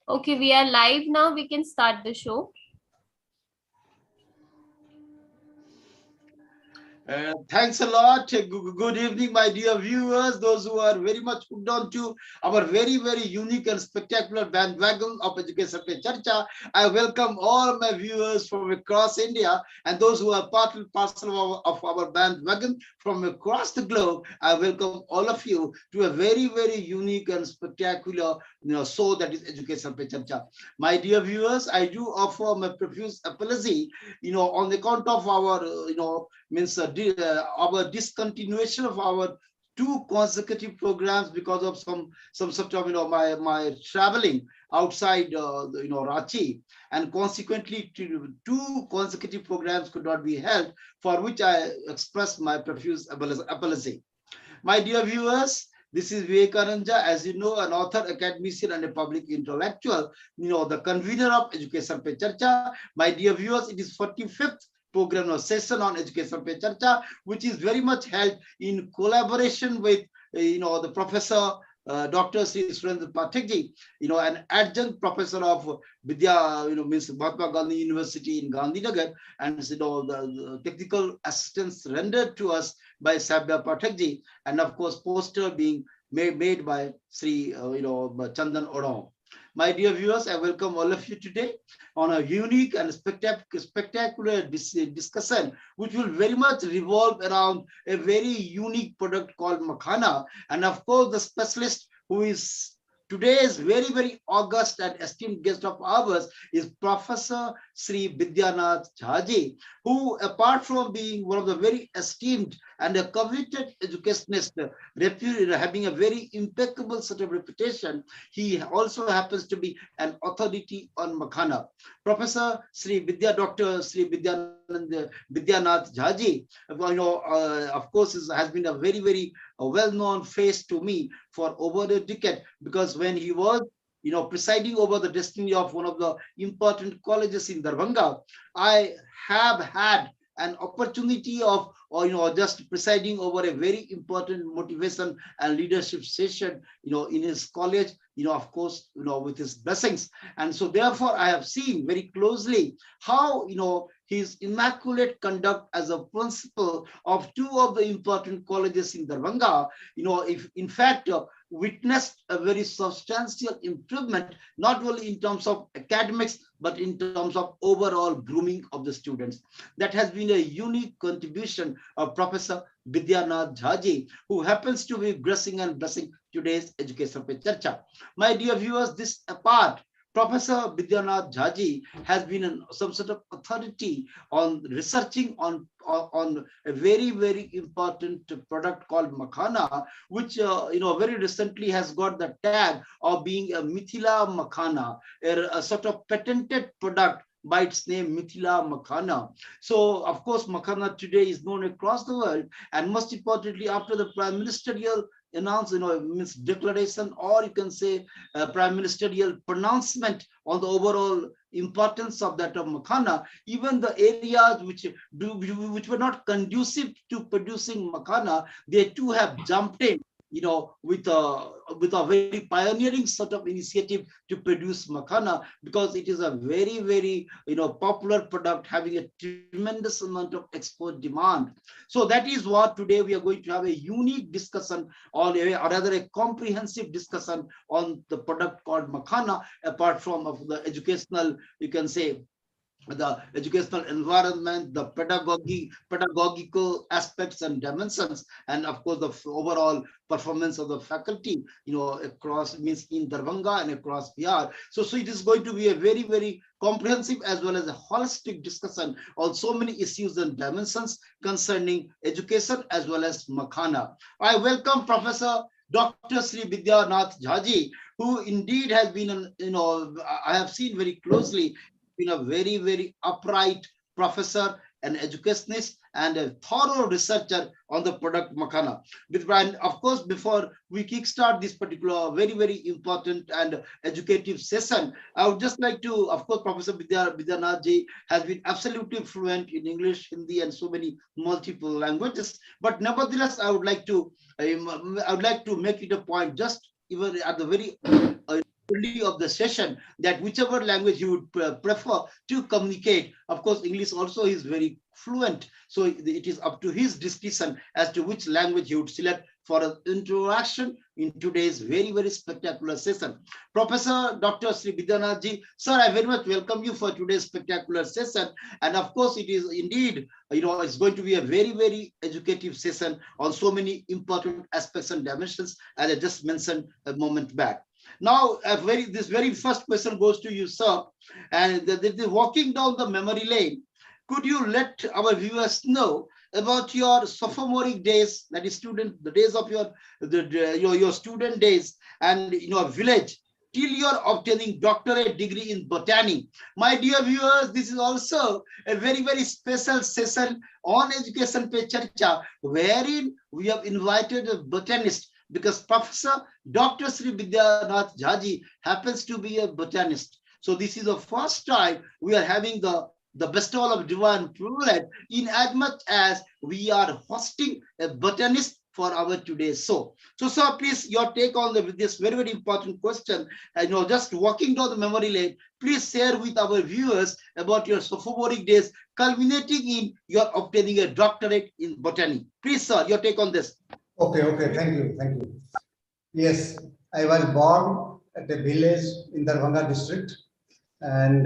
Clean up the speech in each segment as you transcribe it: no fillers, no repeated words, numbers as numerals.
Okay, we are live now. We can start the show. Thanks a lot. Good evening, my dear viewers, those who are very much hooked on to our very unique and spectacular bandwagon of Education Pe Charcha. I welcome all my viewers from across India and those who are part and parcel of our bandwagon from across the globe. I welcome all of you to a very unique and spectacular show that is Education Pe Charcha. My dear viewers, I do offer my profuse apology, on account of our, means our discontinuation of our two consecutive programs because of some sort of my traveling outside Ranchi, and consequently two consecutive programs could not be held, for which I express my profuse apology. My dear viewers, this is Vivekananda, as you know, an author, academician, and a public intellectual, the convener of Education Pe Charcha. My dear viewers, it is 45th program or session on Education Pe Charcha, which is very much held in collaboration with, the professor, Dr. Shri Surendra Pathak ji, an adjunct professor of means Mahatma Gandhi University in Gandhinagar, and the technical assistance rendered to us by Sabya Pathak ji, and of course poster being made by Sri Chandan Odom. My dear viewers, I welcome all of you today on a unique and spectacular discussion, which will very much revolve around a very unique product called Makhana. And of course, the specialist who is today's very august and esteemed guest of ours is Professor Sri Vidyanath Jha, who, apart from being one of the very esteemed and a coveted educationist, having a very impeccable sort of reputation, he also happens to be an authority on Makhana. Professor Sri Dr. Sri Vidyanath Jha, of course, has been a very well-known face to me for over a decade, because when he was presiding over the destiny of one of the important colleges in Darbhanga, I have had an opportunity of, just presiding over a very important motivation and leadership session, in his college, of course, with his blessings. And so therefore, I have seen very closely how, his immaculate conduct as a principal of two of the important colleges in Darbhanga, if in fact, witnessed a very substantial improvement, not only in terms of academics, but in terms of overall grooming of the students. That has been a unique contribution of Professor Vidyanath Jha, who happens to be gracing and blessing today's Education Pe Charcha. My dear viewers, this apart, Professor Vidyanath Jha has been some sort of authority on researching on a very important product called Makhana, which very recently has got the tag of being a Mithila Makhana, a sort of patented product by its name, Mithila Makhana. So, of course, Makhana today is known across the world, and most importantly, after the prime ministerial announce, means declaration, or you can say prime ministerial pronouncement on the overall importance of that of Makhana, even the areas which were not conducive to producing Makhana, they too have jumped in, with a very pioneering sort of initiative to produce Makhana, because it is a very popular product having a tremendous amount of export demand. So that is what today we are going to have a unique discussion on, or rather a comprehensive discussion on the product called Makhana, apart from of the educational, you can say, the educational environment, the pedagogical aspects and dimensions, and of course the overall performance of the faculty, across, means in Darbhanga and across Bihar. So it is going to be a very comprehensive as well as a holistic discussion on so many issues and dimensions concerning education as well as Makhana. I welcome Professor Dr. Sri Vidyanath Jha, who indeed has been, I have seen very closely, been a very upright professor, an educationist, and a thorough researcher on the product Makhana. And of course, before we kickstart this particular very important and educative session, I would just like to, of course, Professor Vidyanath Ji has been absolutely fluent in English, Hindi, and so many multiple languages. But nevertheless, I would like to make it a point, just even at the very only of the session that whichever language you would prefer to communicate. Of course, English also is very fluent, so it is up to his discretion as to which language he would select for an interaction in today's very spectacular session. Professor Dr. Shri Vidyanath Ji, sir, I very much welcome you for today's spectacular session. And of course, it is indeed, it's going to be a very educative session on so many important aspects and dimensions, as I just mentioned a moment back. Now, this very first question goes to you, sir. And walking down the memory lane, could you let our viewers know about your sophomoric days, that is the days of your student days, and in your village till you're obtaining doctorate degree in botany? My dear viewers, this is also a very special session on Education Pe Charcha, wherein we have invited a botanist, because Professor Dr. Shri Vidyanath Jha Ji happens to be a botanist. So this is the first time we are having the bestowal of divine privilege, in as much as we are hosting a botanist for our today's show. So, sir, please, your take on this very important question. Just walking down the memory lane, please share with our viewers about your sophomoric days, culminating in your obtaining a doctorate in botany. Please, sir, your take on this. Okay, thank you. Yes, I was born at a village in Darbhanga district, and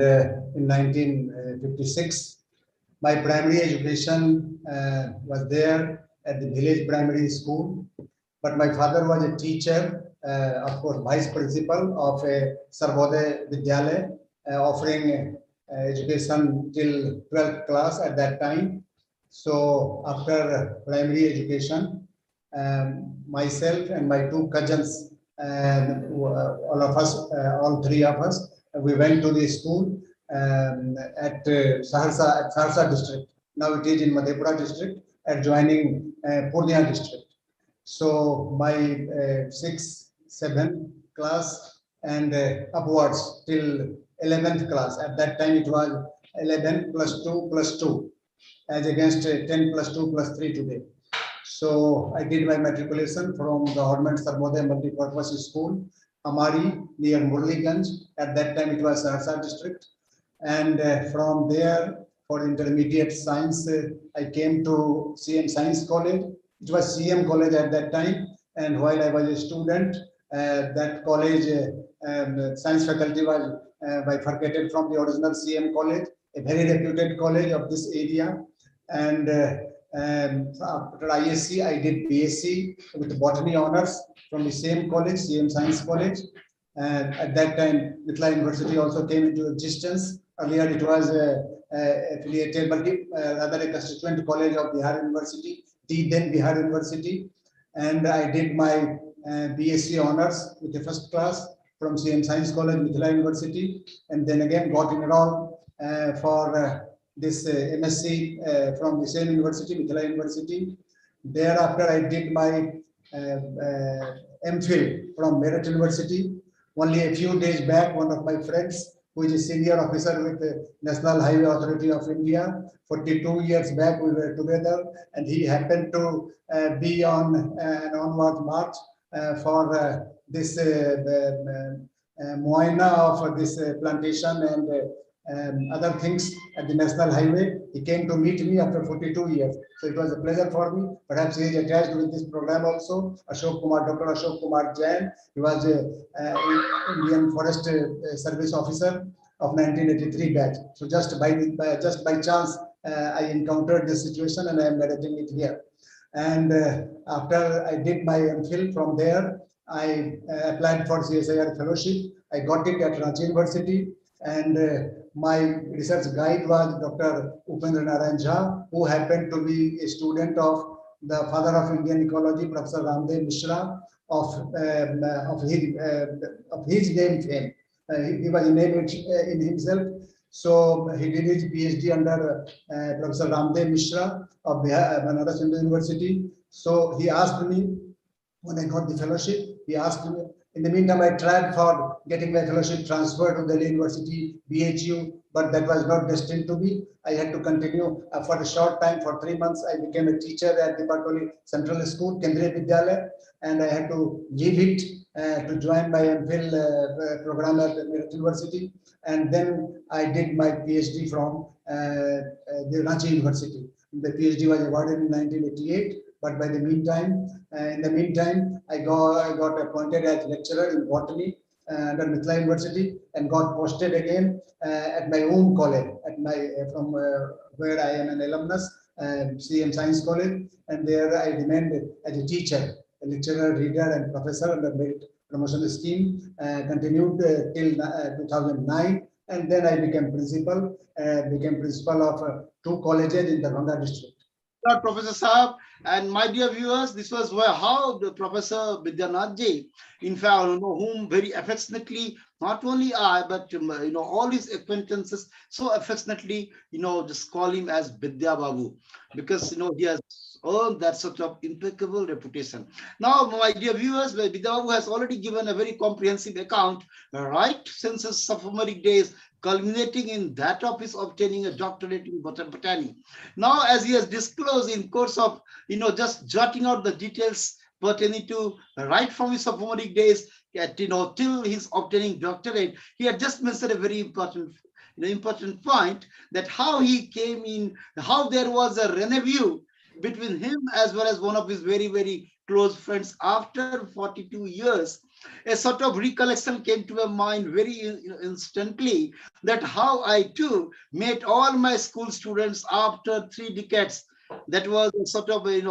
in 1956, my primary education was there at the village primary school. But my father was a teacher, of course, vice principal of a Sarvodaya Vidyalaya, offering education till 12th class at that time. So after primary education, myself and my two cousins, all three of us, we went to the school at Saharsa district. Now it is in Madhepura district, adjoining Purnia district. So my 6th, 7th class and upwards till 11th class. At that time it was 11 plus 2 plus 2, as against 10 plus 2 plus 3 today. So I did my matriculation from Government Sarvodaya Multipurpose School, Amari, near Murliganj. At that time it was Saharsa district. And from there, for intermediate science, I came to CM Science College. It was CM College at that time. And while I was a student, that college, science faculty was bifurcated from the original CM College, a very reputed college of this area. And after ISC, I did BSc with botany honors from the same college, CM Science College. And at that time, Mithila University also came into existence. Earlier, it was affiliated, but rather a constituent college of Bihar University, then Bihar University. And I did my BSc honors with the first class from CM Science College, Mithila University, and then again got enrolled for this MSc from the same university, Mithila University. Thereafter, I did my MPhil from Meerut University. Only a few days back, one of my friends, who is a senior officer with the National Highway Authority of India, 42 years back we were together, and he happened to be on an onward march for this Moina of this plantation and other things at the National Highway. He came to meet me after 42 years. So it was a pleasure for me. Perhaps he is attached with this program also. Dr. Ashok Kumar Jain. He was an Indian Forest Service officer of 1983 batch. So just by chance, I encountered this situation and I am narrating it here. And after I did my MPhil from there, I applied for CSIR fellowship. I got it at Ranchi University. And my research guide was Dr. Vivekananda Jha, who happened to be a student of the father of Indian ecology, Professor Mishra, of his name fame. He was a name in himself. So he did his PhD under Professor Mishra of Banaras Hindu University. So he asked me, when I got the fellowship, he asked me In the meantime, I tried for getting my fellowship transferred to Delhi University, BHU, but that was not destined to be. I had to continue for a short time. For 3 months, I became a teacher at the Patoli Central School, Kendriya Vidyalaya, and I had to leave it to join my MPhil program at Meerut University. And then I did my PhD from the Ranchi University. The PhD was awarded in 1988. But by the meantime, in the meantime, I got appointed as lecturer in botany under Mithila University and got posted again at my own college, at my from where I am an alumnus, CM Science College, and there I remained as a teacher, a lecturer, reader, and professor under merit promotion scheme. Continued till 2009, and then I became principal. Became principal of 2 colleges in the Darbhanga district. Professor Saab, and my dear viewers, this was how the Professor Vidyanath Jha, in fact, whom very affectionately, not only I, but all his acquaintances so affectionately, just call him as Vidya Babu, because he has earned that sort of impeccable reputation. Now, my dear viewers, Vidya Babu has already given a very comprehensive account, right, since his sophomore days, culminating in that of his obtaining a doctorate in botany. Now, as he has disclosed in course of, just jotting out the details pertaining to right from his sophomore days, till his obtaining doctorate, he had just mentioned a very important point, that how he came in, how there was a rendezvous between him as well as one of his very, very close friends. After 42 years, a sort of recollection came to my mind very instantly, that how I too met all my school students after 3 decades. That was a sort of a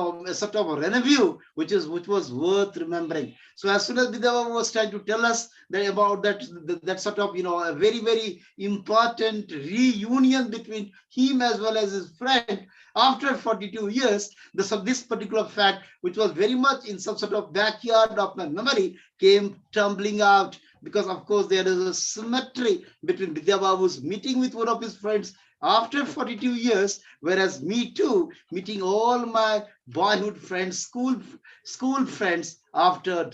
rendezvous which was worth remembering. So as soon as Vidya was trying to tell us about that sort of a very, very important reunion between him as well as his friend after 42 years, this particular fact, which was very much in some sort of backyard of my memory, came tumbling out, because of course there is a symmetry between Vidya Babu's meeting with one of his friends after 42 years, whereas me too meeting all my boyhood friends, school friends after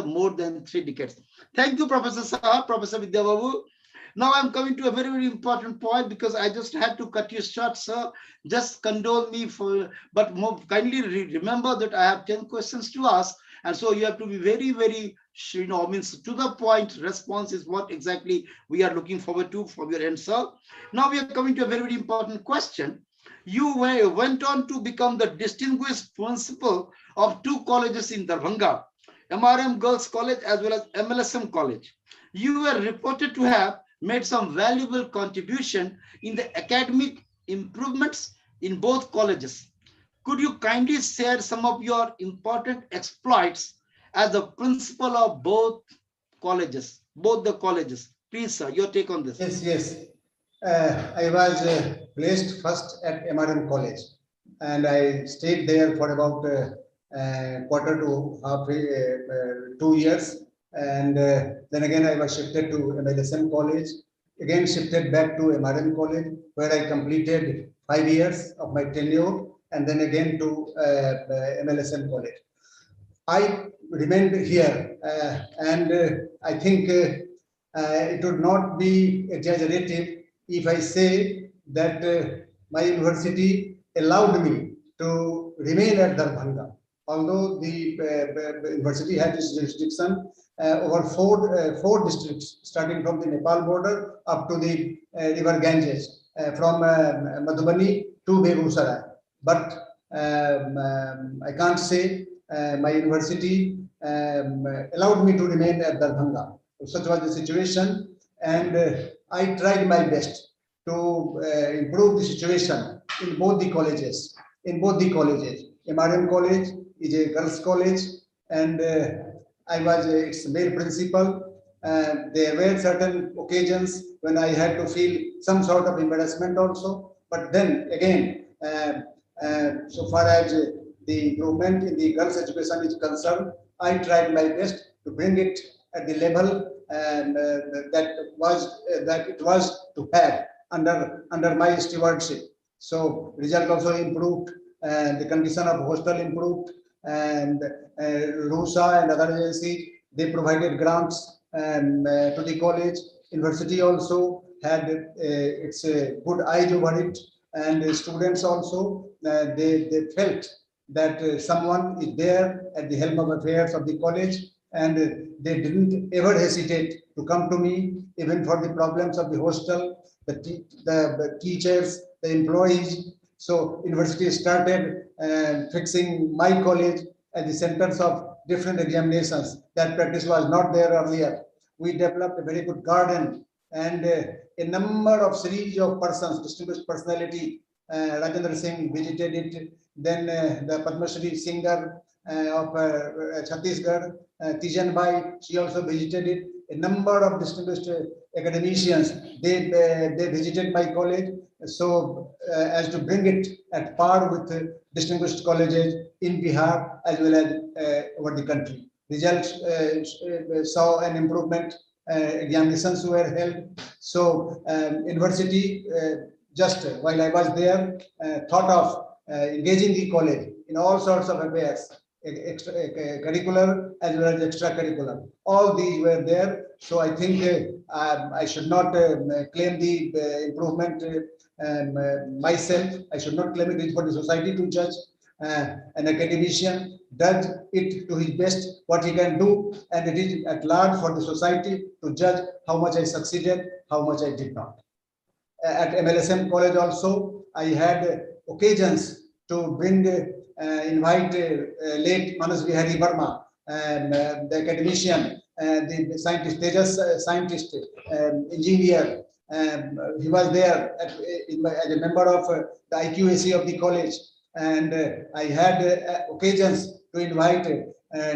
more than 3 decades. Thank you, Professor Saab, Professor Vidya Babu. Now I'm coming to a very, very important point, because I just had to cut you short, sir. Just condole me but more kindly remember that I have 10 questions to ask. And so you have to be very, very, means to the point response is what exactly we are looking forward to from your answer. Now we are coming to a very, very important question. You went on to become the distinguished principal of 2 colleges in Darbhanga, MRM Girls College as well as MLSM College. You were reported to have made some valuable contribution in the academic improvements in both colleges. Could you kindly share some of your important exploits as the principal of both the colleges? Please, sir, your take on this. Yes. I was placed first at MRM College, and I stayed there for about quarter to half 2 years. And then again, I was shifted to MLSM College, again shifted back to MRM College, where I completed 5 years of my tenure, and then again to MLSM College. I remained here, and I think it would not be exaggerative if I say that my university allowed me to remain at Darbhanga. Although the university had its jurisdiction over four districts, starting from the Nepal border up to the river Ganges, from Madhubani to Begusara. But I can't say my university allowed me to remain at Darbhanga. Such was the situation, and I tried my best to improve the situation in both the colleges. MRM College is a girls' college, and I was its male principal. There were certain occasions when I had to feel some sort of embarrassment also. But then again, so far as the improvement in the girls' education is concerned, I tried my best to bring it at the level and that it was to have under my stewardship. So result also improved, and the condition of hostel improved, and RUSA and other agencies They provided grants to the college. University also had its good eyes over it, and the students also they felt that someone is there at the helm of affairs of the college, and they didn't ever hesitate to come to me, even for the problems of the hostel, the teachers, the employees. So university started fixing my college at the centers of different examinations. That practice was not there earlier. We developed a very good garden, and a number of series of persons, distinguished personality. Rajendra Singh visited it. Then the Padma Shri singer of Chhattisgarh, Tijan Bai, she also visited it. A number of distinguished academicians, they visited my college. So as to bring it at par with distinguished colleges in Bihar as well as over the country. Results saw an improvement. Examinations were held. So university, just while I was there, thought of engaging the college in all sorts of affairs, curricular as well as extracurricular. All these were there. So I think I should not claim the improvement myself. I should not claim it for the society to judge. An academician does it to his best what he can do, and it is at large for the society to judge how much I succeeded, how much I did not. At MLSM college also, I had occasions to bring, invite late Manas Bihari Verma, the academician, the scientist, Tejas scientist, engineer. He was there as a member of the IQAC of the college. And I had occasions to invite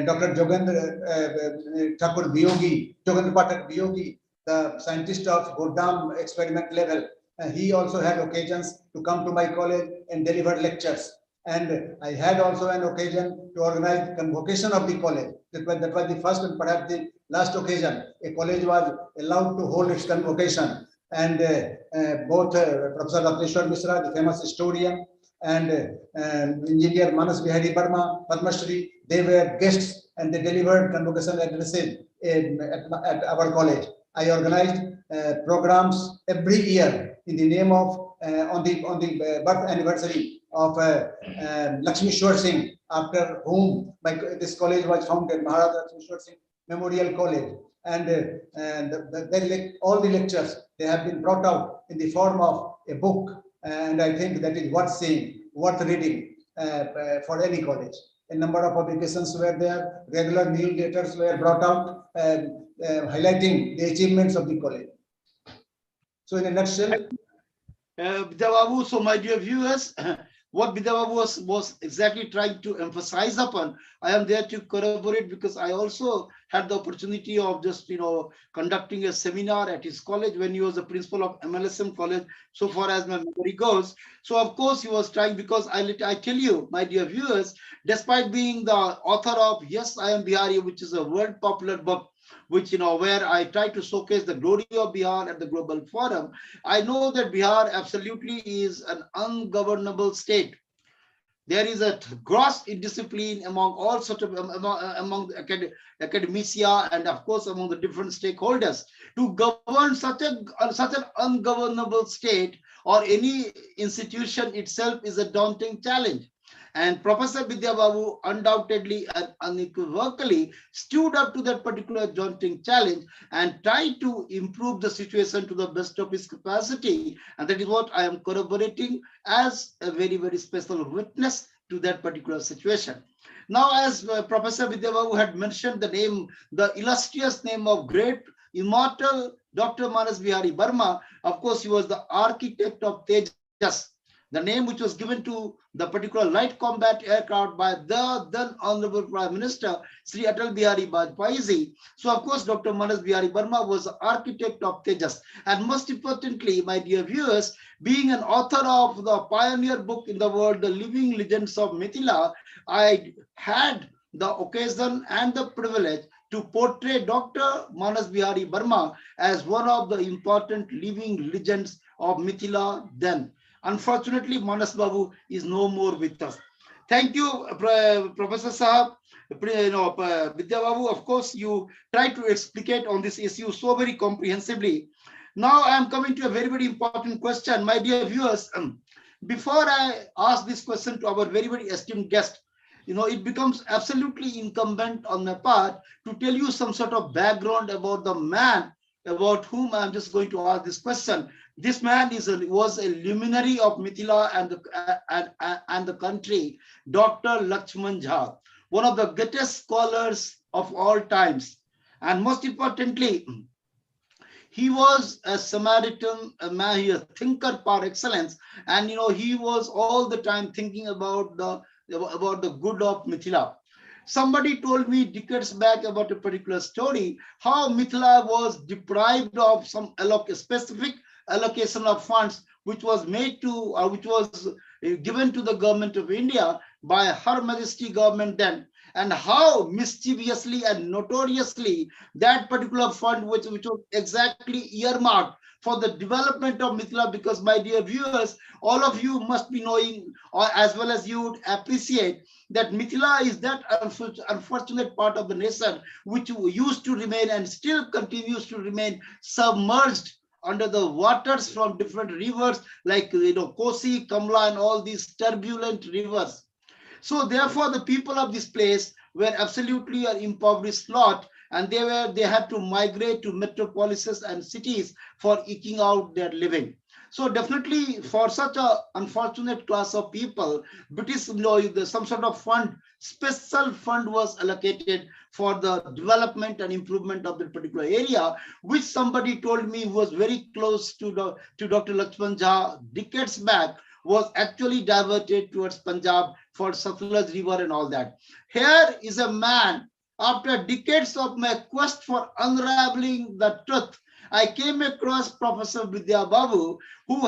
Dr. Jogendra Thakur Biyogi, Jogendra Pathak Biyogi, the scientist of Gurdam experiment level. He also had occasions to come to my college and deliver lectures. And I had also an occasion to organize the convocation of the college. That was the first and perhaps the last occasion a college was allowed to hold its convocation. And both Professor Ratneshwar Mishra, the famous historian, and engineer Manas Bihari Verma, Padma Shri, they were guests and they delivered convocation addresses at our college. I organized programs every year in the name of on the birth anniversary of Lakshmishwar Singh, after whom this college was founded, Maharaj Lakshmishwar Singh Memorial College. And all the lectures, they have been brought out in the form of a book. And I think that is worth seeing, worth reading for any college. A number of publications were there, regular newsletters were brought out, highlighting the achievements of the college. So in a nutshell, Vidyababu, so my dear viewers, what Vidyababu was exactly trying to emphasize upon, I am there to corroborate, because I also had the opportunity of just, conducting a seminar at his college when he was the principal of MLSM college, so far as my memory goes. So of course he was trying, because I tell you, my dear viewers, despite being the author of Yes, I Am Bihari, which is a world popular book, which, where I try to showcase the glory of Bihar at the global forum, I know that Bihar absolutely is an ungovernable state. There is a gross indiscipline among all sorts of among the academia, and of course among the different stakeholders. To govern such an ungovernable state or any institution itself is a daunting challenge. And Professor Vidyababu undoubtedly and unequivocally stood up to that particular daunting challenge and tried to improve the situation to the best of his capacity. And that is what I am corroborating as a very, very special witness to that particular situation. Now, as Professor Vidyababu had mentioned the illustrious name of great immortal Dr. Manas Bihari Verma, of course, he was the architect of Tejas, the name which was given to the particular light combat aircraft by the then Honorable Prime Minister, Shri Atal Bihari Vajpayee. So, of course, Dr. Manas Bihari Verma was the architect of Tejas. And most importantly, my dear viewers, being an author of the pioneer book in the world, The Living Legends of Mithila, I had the occasion and the privilege to portray Dr. Manas Bihari Verma as one of the important living legends of Mithila then. Unfortunately, Manas Babu is no more with us. Thank you, Professor Sahab. Vidya Babu, of course, you try to explicate on this issue so very comprehensively. Now I am coming to a very, very important question. My dear viewers, before I ask this question to our very, very esteemed guest, it becomes absolutely incumbent on my part to tell you some sort of background about the man about whom I'm just going to ask this question. This man was a luminary of Mithila and the country, Dr. Lakshman Jha, one of the greatest scholars of all times. And most importantly, he was a Samaritan, a man, a thinker par excellence, and he was all the time thinking about the good of Mithila. Somebody told me decades back about a particular story, how Mithila was deprived of some specific allocation of funds, which was made to, which was given to the government of India by Her Majesty government then, and how mischievously and notoriously that particular fund, which was exactly earmarked for the development of Mithila, because my dear viewers, all of you must be knowing, or as well as you would appreciate, that Mithila is that unfortunate part of the nation which used to remain and still continues to remain submerged under the waters from different rivers like Kosi, Kamla, and all these turbulent rivers. So therefore, the people of this place were absolutely an impoverished lot, and they had to migrate to metropolises and cities for eking out their living. So definitely, for such a unfortunate class of people, British, some sort of fund, special fund was allocated for the development and improvement of the particular area, which somebody told me was very close to Dr. Lakshman Jha decades back, was actually diverted towards Punjab for Satluj River and all that. Here is a man, after decades of my quest for unraveling the truth, I came across Professor Vidya Babu, who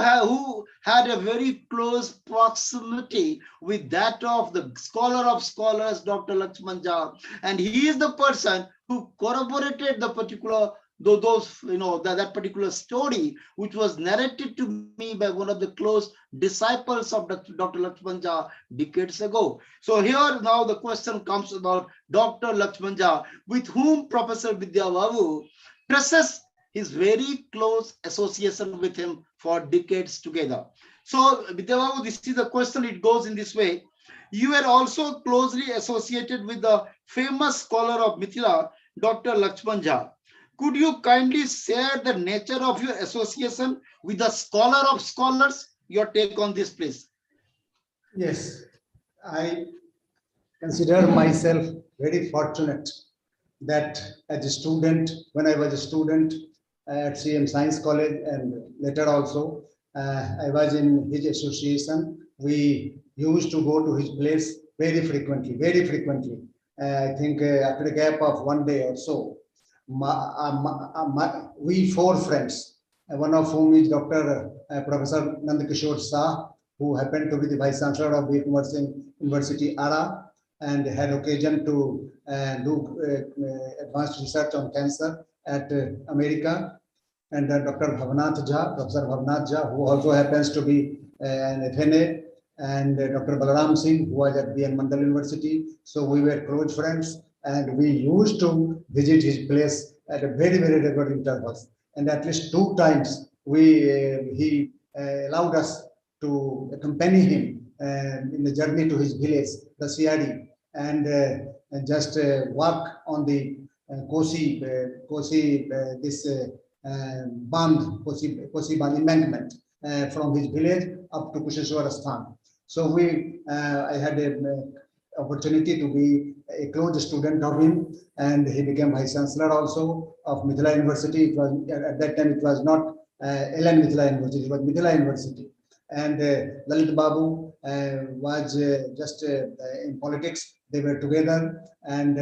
had a very close proximity with that of the scholar of scholars, Dr. Lakshman Jha. And he is the person who corroborated the particular that particular story, which was narrated to me by one of the close disciples of Dr. Lakshman Jha decades ago. So here now the question comes about Dr. Lakshman Jha, with whom Professor Vidya Babu traces his very close association with him for decades together. So Vidya Babu, this is the question. It goes in this way. You were also closely associated with the famous scholar of Mithila, Dr. Lakshman Jha. Could you kindly share the nature of your association with the scholar of scholars? Your take on this, please. Yes, I consider myself very fortunate that as a student, when I was a student at CM Science College, and later also, I was in his association. We used to go to his place very frequently, very frequently. I think after a gap of one day or so, we four friends, one of whom is Dr. Professor Nandakishore Shah, who happened to be the Vice Chancellor of the University Ara, and had occasion to do advanced research on cancer at America, and Dr. Bhavanath Jha, Professor Bhavanath Jha, who also happens to be an FNA, and Dr. Balaram Singh, who was at BN Mandal University. So we were close friends, and we used to visit his place at a very, very regular intervals. And at least 2 times he allowed us to accompany him in the journey to his village, the CRD, and just walk on the Kosi Band embankment from his village up to Kusheshwar Sthan. So I had an opportunity to be a close student of him, and he became Vice Chancellor also of Mithila University. It was at that time it was not LN Mithila University, it was Mithila University. And Lalit Babu was just in politics. They were together, and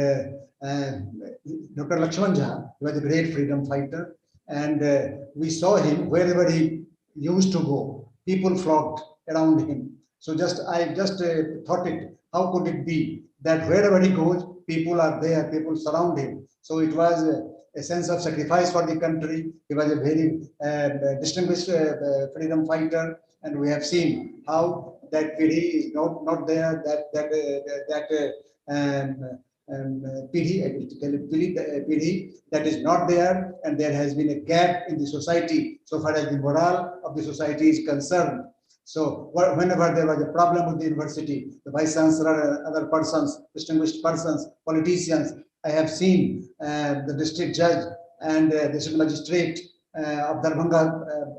Dr. Lakshman Jha was a great freedom fighter, and we saw him wherever he used to go. People flocked around him. So I just thought it, how could it be that wherever he goes, people are there, people surround him. So it was a sense of sacrifice for the country. He was a very distinguished freedom fighter, and we have seen how that PD is not there, PD that is not there, and there has been a gap in the society so far as the morale of the society is concerned. So whenever there was a problem with the university, the vice chancellor and other persons, distinguished persons, politicians, I have seen the district judge and the district magistrate of Darbhanga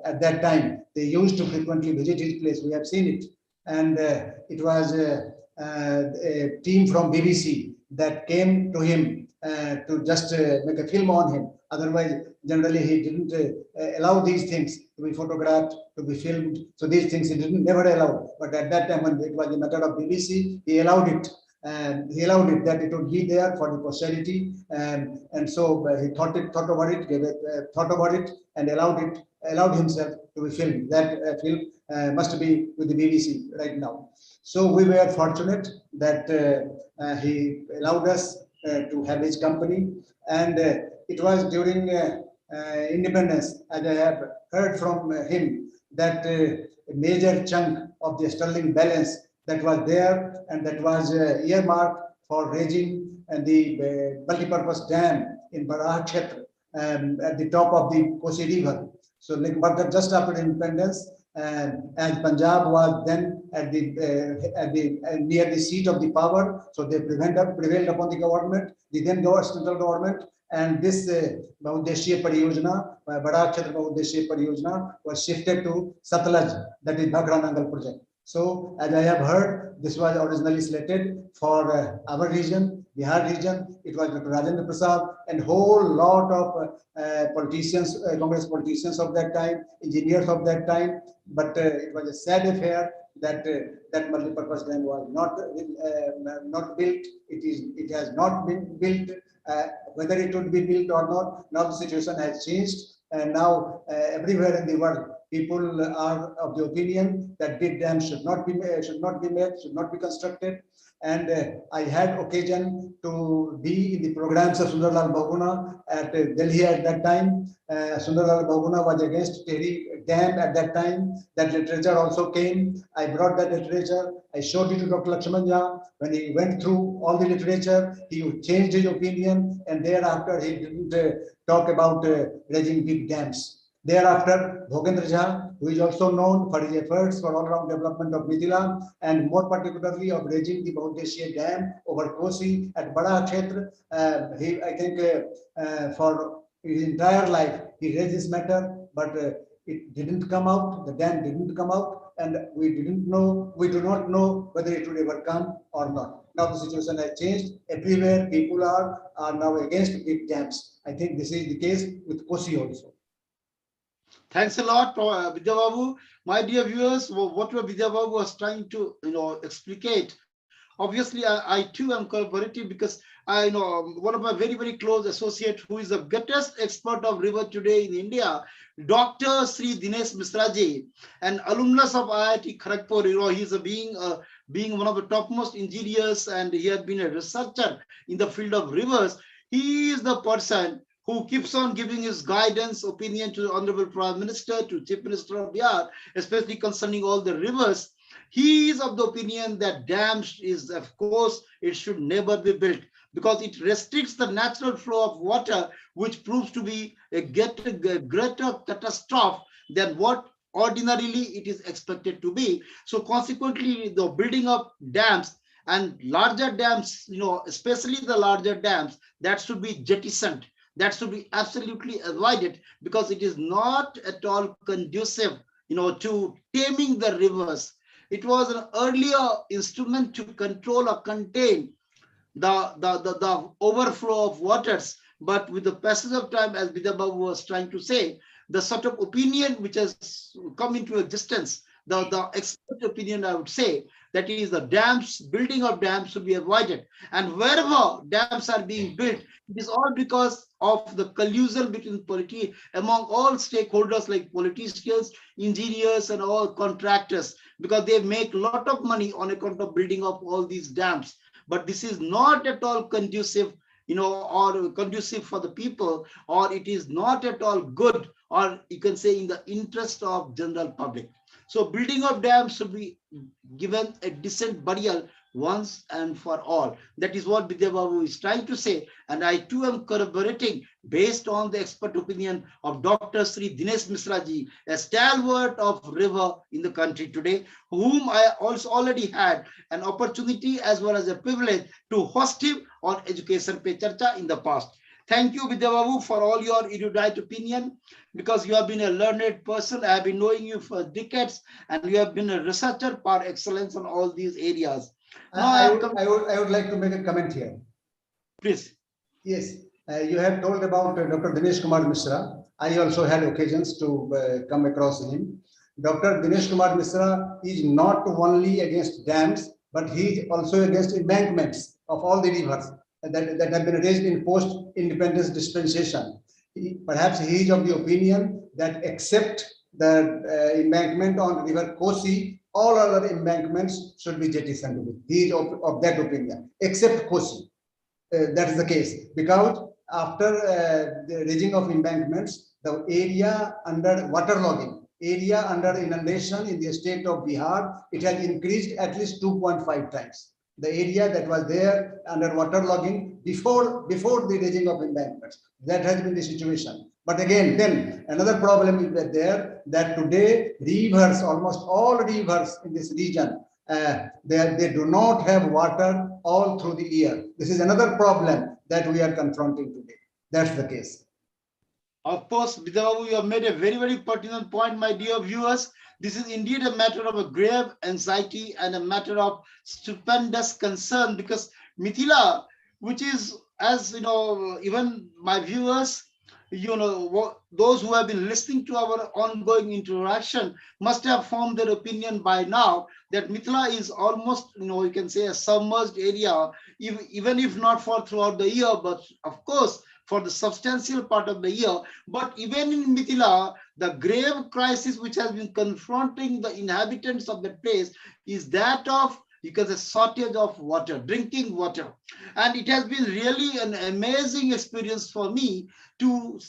at that time. They used to frequently visit his place. We have seen it. And it was a team from BBC that came to him to just make a film on him. Otherwise, generally, he didn't allow these things to be photographed, to be filmed. So these things he didn't never allow. But at that time, when it was a matter of BBC, he allowed it. And he allowed it that it would be there for the posterity, and so he thought about it, gave it thought about it, and allowed himself to be filmed. That film must be with the BBC right now. So we were fortunate that he allowed us to have his company, and it was during independence, as I have heard from him, that a major chunk of the sterling balance that was there and that was earmarked for raising the multi-purpose dam in Barah Kshetra at the top of the Kosi River. So, but just after independence, as Punjab was then at the near the seat of the power, so they prevailed upon the government, the then central government, and this Bahudeshya Pariyojana, Bada Kshetra Bahudeshya Pariyojana, was shifted to Satluj, that is Makhana project. So, as I have heard, this was originally slated for our region, Bihar region. It was Dr. Rajendra Prasad and whole lot of politicians, Congress politicians of that time, engineers of that time. But it was a sad affair that that multi-purpose dam was not built. It has not been built. Whether it would be built or not, now the situation has changed, and now everywhere in the world, people are of the opinion that big dams should not be made, should not be constructed. And I had occasion to be in the programs of Sundarlal Bahuguna at Delhi at that time. Sundarlal Bahuguna was against Tehri Dam at that time. That literature also came. I brought that literature. I showed it to Dr. Lakshman Jha. When he went through all the literature, he changed his opinion, and thereafter he didn't talk about raising big dams. Thereafter, Vidyanath Jha, who is also known for his efforts for all-round development of Mithila, and more particularly of raising the Bahudeshya Dam over Kosi at Bada Kshetra, I think for his entire life, he raised this matter, but it didn't come out, the dam didn't come out, and we do not know whether it would ever come or not. Now the situation has changed. Everywhere people are now against big dams. I think this is the case with Kosi also. Thanks a lot, Vidya Babu. My dear viewers, what Vidya Babu was trying to explicate. Obviously, I too am collaborative because I know one of my very, very close associate who is the greatest expert of river today in India, Dr. Shri Dinesh Misraji, an alumnus of IIT Kharagpur. He's being one of the topmost engineers, and he had been a researcher in the field of rivers. He is the person who keeps on giving his guidance, opinion to the Honorable Prime Minister, to Chief Minister of Bihar, especially concerning all the rivers. He is of the opinion that dams is, of course, it should never be built because it restricts the natural flow of water, which proves to be a greater catastrophe than what ordinarily it is expected to be. So consequently, the building of dams and larger dams, especially the larger dams, that should be jettisoned. That should be absolutely avoided because it is not at all conducive, to taming the rivers. It was an earlier instrument to control or contain the overflow of waters. But with the passage of time, as Vidya Babu was trying to say, the sort of opinion which has come into existence, the expert opinion, I would say, that is the dams, building of dams should be avoided. And wherever dams are being built, it is all because of the collusion among all stakeholders like politicians, engineers, and all contractors, because they make a lot of money on account of building of all these dams. But this is not at all conducive, or conducive for the people, or it is not at all good, or you can say in the interest of general public. So building of dams should be given a decent burial once and for all. That is what Vidya Babu is trying to say. And I too am corroborating based on the expert opinion of Dr. Shri Dinesh Misra ji, a stalwart of river in the country today, whom I also already had an opportunity as well as a privilege to host him on Education Pe Charcha in the past. Thank you, Vidya Babu, for all your erudite opinion, because you have been a learned person. I have been knowing you for decades, and you have been a researcher par excellence on all these areas. Now, I would like to make a comment here. Please. Yes, you have told about Dr. Dinesh Kumar Misra. I also had occasions to come across him. Dr. Dinesh Kumar Misra is not only against dams, but he is also against embankments of all the rivers that have been raised in post-independence dispensation. Perhaps he is of the opinion that except the embankment on River Kosi, all other embankments should be jettisoned. He is of that opinion, except Kosi. That is the case because after the raising of embankments, the area under waterlogging, area under inundation in the state of Bihar, it has increased at least 2.5 times. The area that was there under waterlogging before the raising of embankments, that has been the situation. But again, then another problem is there that today rivers, almost all rivers in this region, they do not have water all through the year. This is another problem that we are confronting today. That's the case. Of course, Vidya Babu, you have made a very, very pertinent point, my dear viewers. This is indeed a matter of a grave anxiety and a matter of stupendous concern, because Mithila, which is, as you know, even my viewers, you know, those who have been listening to our ongoing interaction must have formed their opinion by now that Mithila is almost, you know, you can say a submerged area, even if not for throughout the year, but of course, for the substantial part of the year. But even in Mithila, the grave crisis which has been confronting the inhabitants of that place is that of, because a shortage of water, drinking water. And it has been really an amazing experience for me to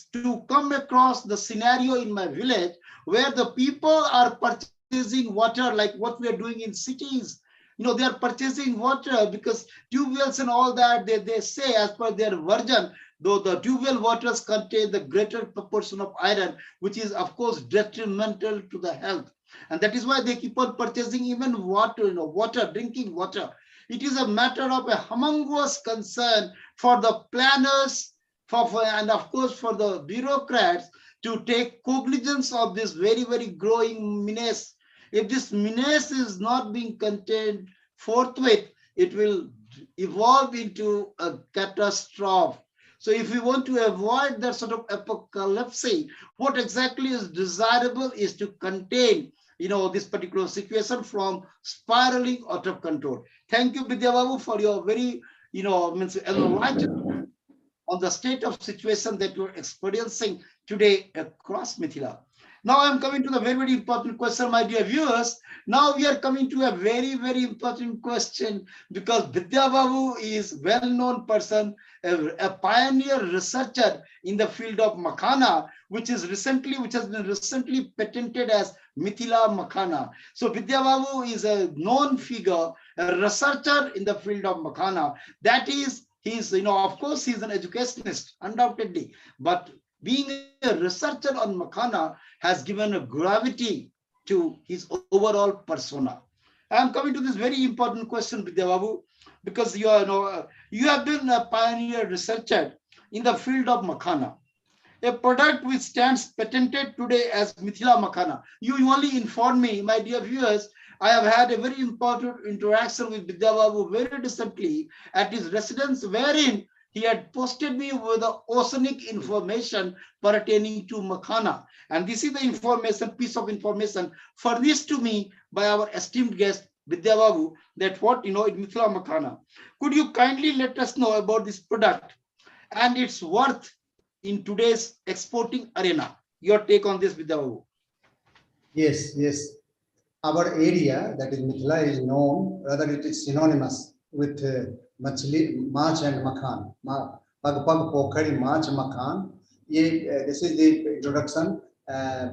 come across the scenario in my village where the people are purchasing water like what we are doing in cities. You know, they are purchasing water because tube wells and all that, they say as per their version, though the tube well waters contain the greater proportion of iron, which is of course detrimental to the health. And that is why they keep on purchasing even water, you know, water, drinking water. It is a matter of a humongous concern for the planners, and of course for the bureaucrats to take cognizance of this very, very growing menace. If this menace is not being contained forthwith, it will evolve into a catastrophe. So if we want to avoid that sort of apocalypse, what exactly is desirable is to contain, you know, this particular situation from spiraling out of control. Thank you, Vidya Babu, for your very, you know, enlightenment on the state of situation that you're experiencing today across Mithila. Now I'm coming to the very, very important question, my dear viewers. Now we are coming to a very, very important question, because Vidya Babu is well-known person, a pioneer researcher in the field of Makhana, which has been recently patented as Mithila Makhana. So Vidya Babu is a known figure, a researcher in the field of Makhana. That is, he's, you know, of course, he's an educationist, undoubtedly, but being a researcher on Makhana has given a gravity to his overall persona. I am coming to this very important question, Vidya Babu, because you have been a pioneer researcher in the field of Makhana, a product which stands patented today as Mithila Makhana. You only informed me, my dear viewers, I have had a very important interaction with Vidya Babu very recently at his residence, wherein he had posted me with the oceanic information pertaining to Makhana. And this is the information, piece of information furnished to me by our esteemed guest, Vidya Babu, that what, you know, in Mithila Makhana. Could you kindly let us know about this product and its worth in today's exporting arena? Your take on this, Vidya Babu. Yes, yes. Our area, that is Mithila, is known, rather it is synonymous with Machli, Mach and Makhan. Pag Pag Pokhari, Mach, Makhan. This is the introduction.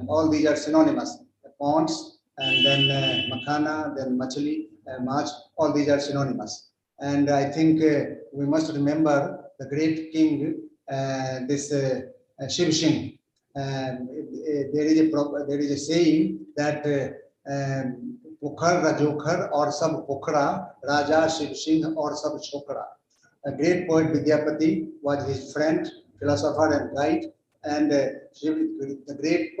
All these are synonymous. Ponds, and then Makhana, then Machli, Mach, all these are synonymous. And I think we must remember the great king, this Shiv Singh. There is a saying that Pokhar Rajokhar or Sab Pokhara, Raja Shiv Singh or Sab Chokra. A great poet Vidyapati was his friend, philosopher and guide, and the great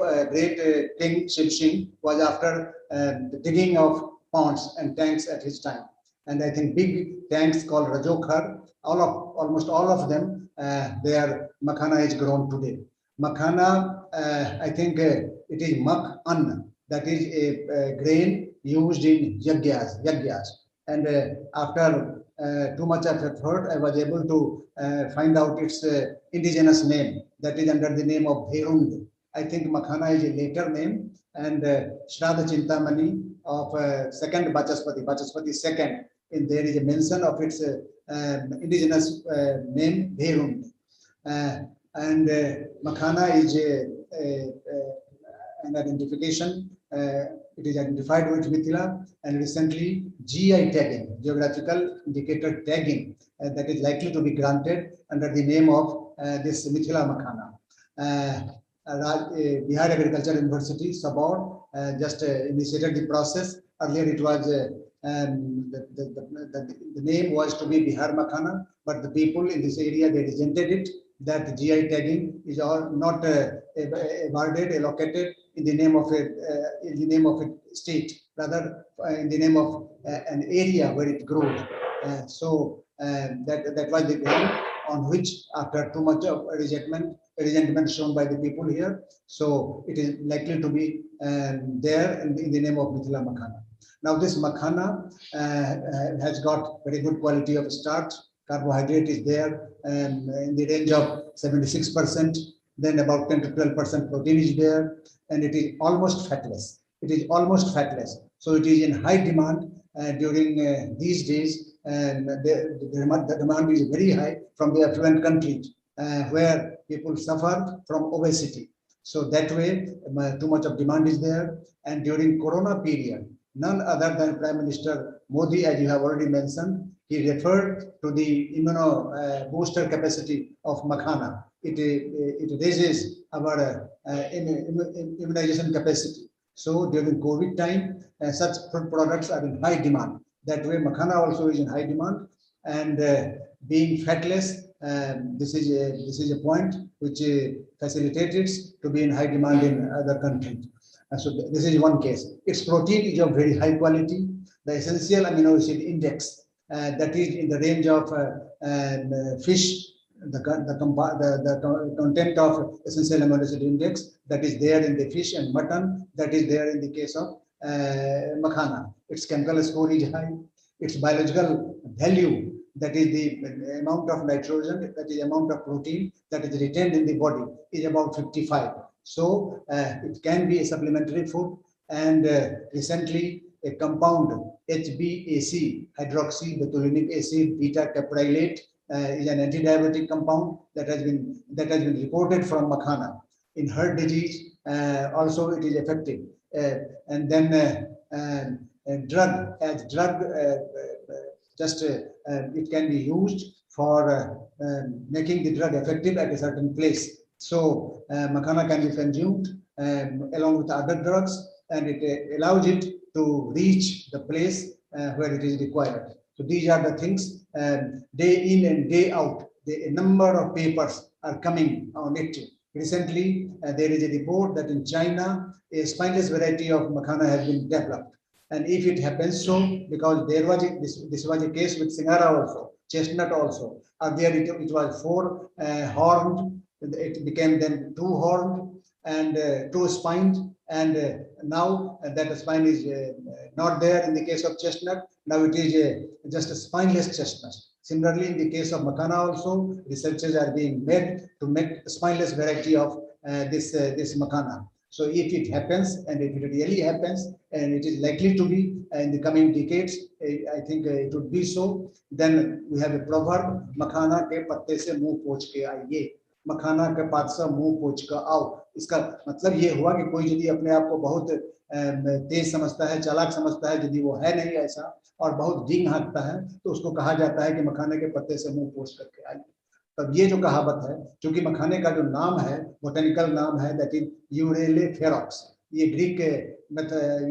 king Shri Shri was after the digging of ponds and tanks at his time. And I think big tanks called Rajokhar, almost all of them, their Makhana is grown today. Makhana, I think it is Makhan, that is a grain used in yagyas. And after too much of effort, I was able to find out its indigenous name, that is under the name of Bherund. I think Makhana is a later name, and Shraddha Chintamani of second Vachaspati second, and there is a mention of its indigenous name, Bherund. And Makhana is an identification. It is identified with Mithila, and recently GI tagging, geographical indicator tagging, that is likely to be granted under the name of this Mithila Makhana. Bihar Agriculture University, Sabor, just initiated the process. Earlier it was the name was to be Bihar Makhana, but the people in this area, they resented it, that GI tagging is all not awarded, allocated in the name of a state, rather in the name of an area where it grows. So that was the ground on which, after too much of resentment shown by the people here, so it is likely to be there in the name of Mithila Makhana. Now this Makhana has got very good quality of starch. Carbohydrate is there in the range of 76%, then about 10 to 12% protein is there, and it is almost fatless. It is almost fatless. So it is in high demand during these days, and the demand is very high from the affluent countries where people suffer from obesity. So that way, too much of demand is there. And during Corona period, none other than Prime Minister Modi, as you have already mentioned, he referred to the booster capacity of Makhana. It raises our immunization capacity. So during COVID time, such products are in high demand. That way, Makhana also is in high demand, and being fatless, this is a point which facilitates it to be in high demand in other countries. So this is one case. Its protein is of very high quality. The essential amino acid index, that is in the range of fish, the content of essential amino acid index that is there in the fish and mutton, that is there in the case of Makhana. Its chemical score is high. Its biological value, that is the amount of nitrogen, that is the amount of protein that is retained in the body, is about 55. So it can be a supplementary food. And recently, a compound HbAc, hydroxybutylenic acid beta capryllate, is an anti-diabetic compound that has been reported from Makhana. In heart disease, also it is effective. And then drug, it can be used for making the drug effective at a certain place. So Makhana can be consumed along with other drugs, and it allows it to reach the place where it is required. So these are the things, day in and day out. A number of papers are coming on it. Recently, there is a report that in China, a spineless variety of Makhana has been developed. And if it happens so, because there was this was a case with Singara also, chestnut also. Earlier it was 4 horned, it became then 2 horned and 2 spined, and now that spine is not there in the case of chestnut. Now it is just a spineless chestnut. Similarly, in the case of Makhana also, researches are being made to make a spineless variety of this Makhana. So if it happens, and if it really happens, and it is likely to be in the coming decades, I think it would be so, then we have a proverb, Makhana ke patte se muh poch ke aiye. मखाना के पात से मुंह पोंछ कर आओ। इसका मतलब ये हुआ कि कोई यदि अपने आप को बहुत तेज समझता है, चालाक समझता है, यदि वो है नहीं ऐसा और बहुत डींग हाँकता है, तो उसको कहा जाता है कि मखाने के पत्ते से मुंह पोंछ करके आइए। तब ये जो कहावत है, क्योंकि मखाने का जो नाम है, बोटेनिकल नाम है, दैट इज यूरेले फेरॉक्स। ये ग्रीक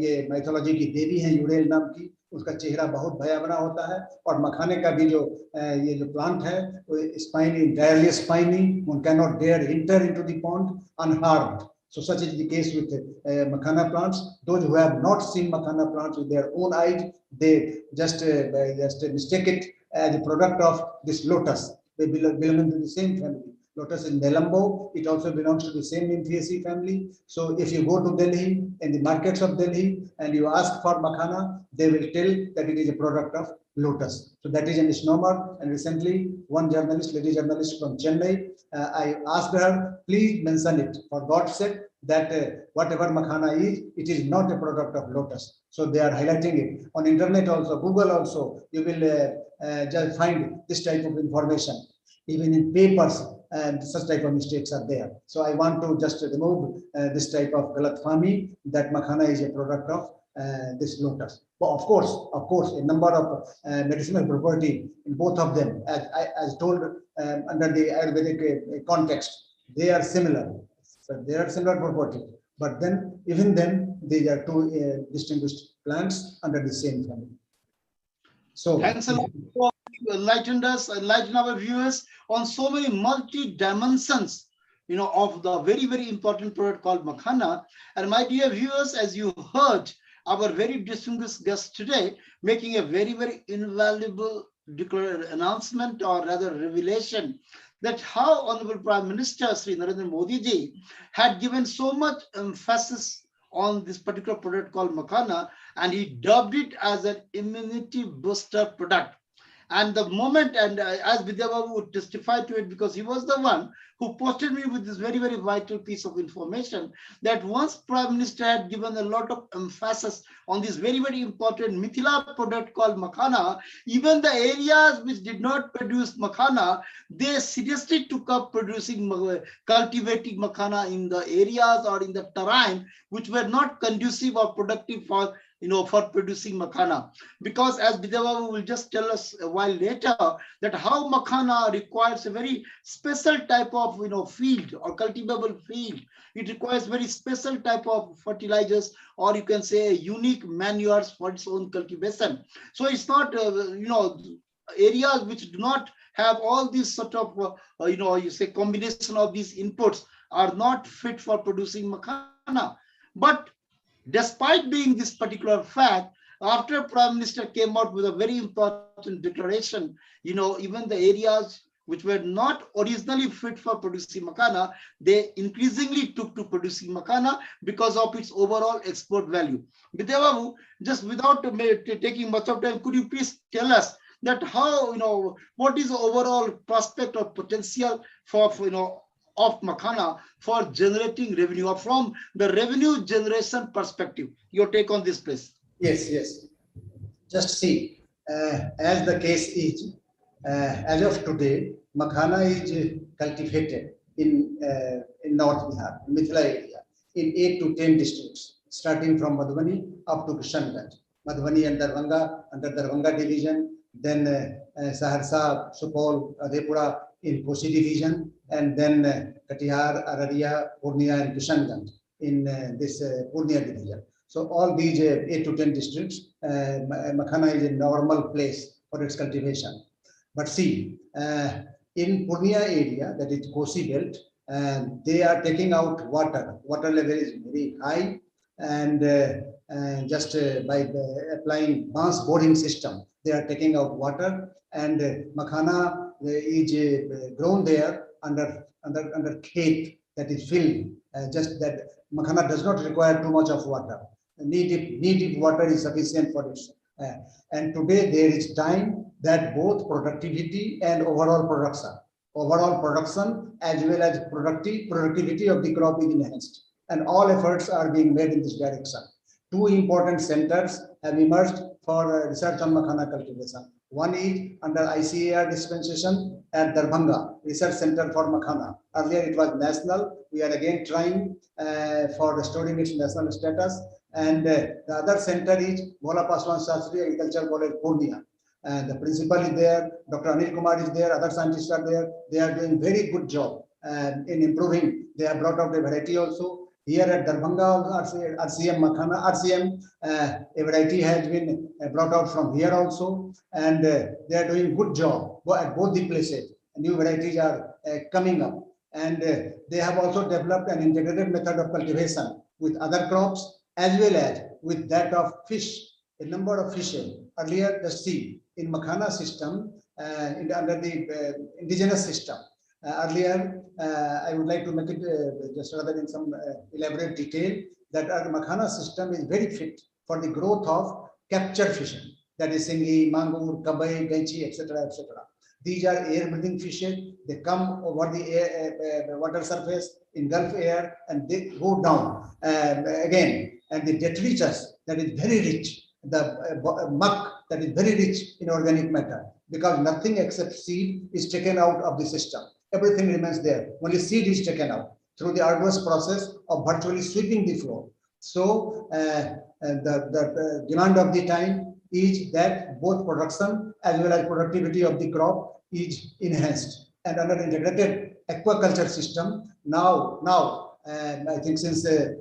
ये माइथोलॉजी की देवी है यूरेल नाम की। उसका चेहरा बहुत भयावना होता है। और मखाने का भी जो ये जो प्लांट है वो spiny, direly spiny, one cannot dare enter into the pond unharmed. So such is the case with makhana plants. Those who have not seen makhana plants with their own eyes, they just mistake it as a product of this lotus. They belong to the same family. Lotus in Nelumbo, it also belongs to the same Nymphaceae family. So if you go to Delhi, in the markets of Delhi, and you ask for makhana, they will tell that it is a product of lotus. So that is a misnomer. And recently, one journalist, lady journalist from Chennai, I asked her, please mention it for God's sake, that whatever makhana is, it is not a product of lotus. So they are highlighting it on internet also, Google also. You will just find this type of information. Even in papers, and such type of mistakes are there. So I want to just remove this type of galatfahmi that makhana is a product of this lotus. But of course, a number of medicinal property in both of them, as told under the Ayurvedic context, they are similar. So they are similar property. But then, even then, these are two distinguished plants under the same family. So thanks a lot for enlightened us, enlighten our viewers on so many multi dimensions, of the very, very important product called makhana. And my dear viewers, as you heard our very distinguished guest today making a very, very invaluable announcement, or rather revelation, that how Honorable Prime Minister Shri Narendra Modi ji had given so much emphasis on this particular product called makhana, and he dubbed it as an immunity booster product. And the moment, and as Vidya would testify to it, because he was the one who posted me with this very, very vital piece of information, that once Prime Minister had given a lot of emphasis on this very, very important Mithila product called makhana, even the areas which did not produce makhana, they seriously took up cultivating makhana in the areas or in the terrain which were not conducive or productive for for producing makhana. Because as Vidya will just tell us a while later, that how makhana requires a very special type of field or cultivable field. It requires very special type of fertilizers, or you can say unique manures for its own cultivation. So it's not areas which do not have all these sort of combination of these inputs are not fit for producing makhana. But despite being this particular fact, after Prime Minister came out with a very important declaration, even the areas which were not originally fit for producing makhana, they increasingly took to producing makhana because of its overall export value. Vidya Babu, just without taking much of time, could you please tell us that how, what is the overall prospect or potential for, of makhana for generating revenue, or from the revenue generation perspective? Your take on this, please. Yes. Just see, as the case is, as of today, makhana is cultivated in North Bihar, Mithila area, in 8 to 10 districts, starting from Madhubani up to Kishanganj. Madhubani and Darbhanga, under Darbhanga division, then Saharsa, Supol, Adhepura in Kosi division, and then Katihar, Araria, Purnia, and Kishanganj in this Purnia division. So all these 8 to 10 districts, makhana is a normal place for its cultivation. But see, in Purnia area, that is Kosi belt, they are taking out water. Water level is very high, and just by applying mass boring system, they are taking out water, and makhana is grown there under khet that is filled. Just that makhana does not require too much of water. Knee-deep water is sufficient for it. And today there is time that both productivity and overall production as well as productivity of the crop is enhanced, and all efforts are being made in this direction. Two important centers have emerged for research on makhana cultivation. One is under ICAR dispensation at Darbhanga Research Center for Makhana. Earlier it was national. We are again trying for restoring its national status. And the other center is Bhola Paswan Shastri Agriculture College, Purnia. And the principal is there, Dr. Anil Kumar is there, other scientists are there. They are doing very good job in improving. They have brought out the variety also. Here at Darbhanga, RCM Makhana, RCM, a variety has been brought out from here also, and they are doing good job at both the places. New varieties are coming up, and they have also developed an integrated method of cultivation with other crops as well as with that of fish, a number of fishes. Earlier, the sea in Makhana system, under the indigenous system. Earlier, I would like to make it just rather in some elaborate detail that our Makhana system is very fit for the growth of captured fishing, that is singi, mangur, kabai, gaichi, etc., etc. These are air-breathing fishes. They come over the water surface in Gulf air and they go down again. And the detritus that is very rich, the muck that is very rich in organic matter, because nothing except seed is taken out of the system. Everything remains there. Only seed is taken out through the arduous process of virtually sweeping the floor. So the demand of the time is that both production as well as productivity of the crop is enhanced. And under integrated aquaculture system, now I think since a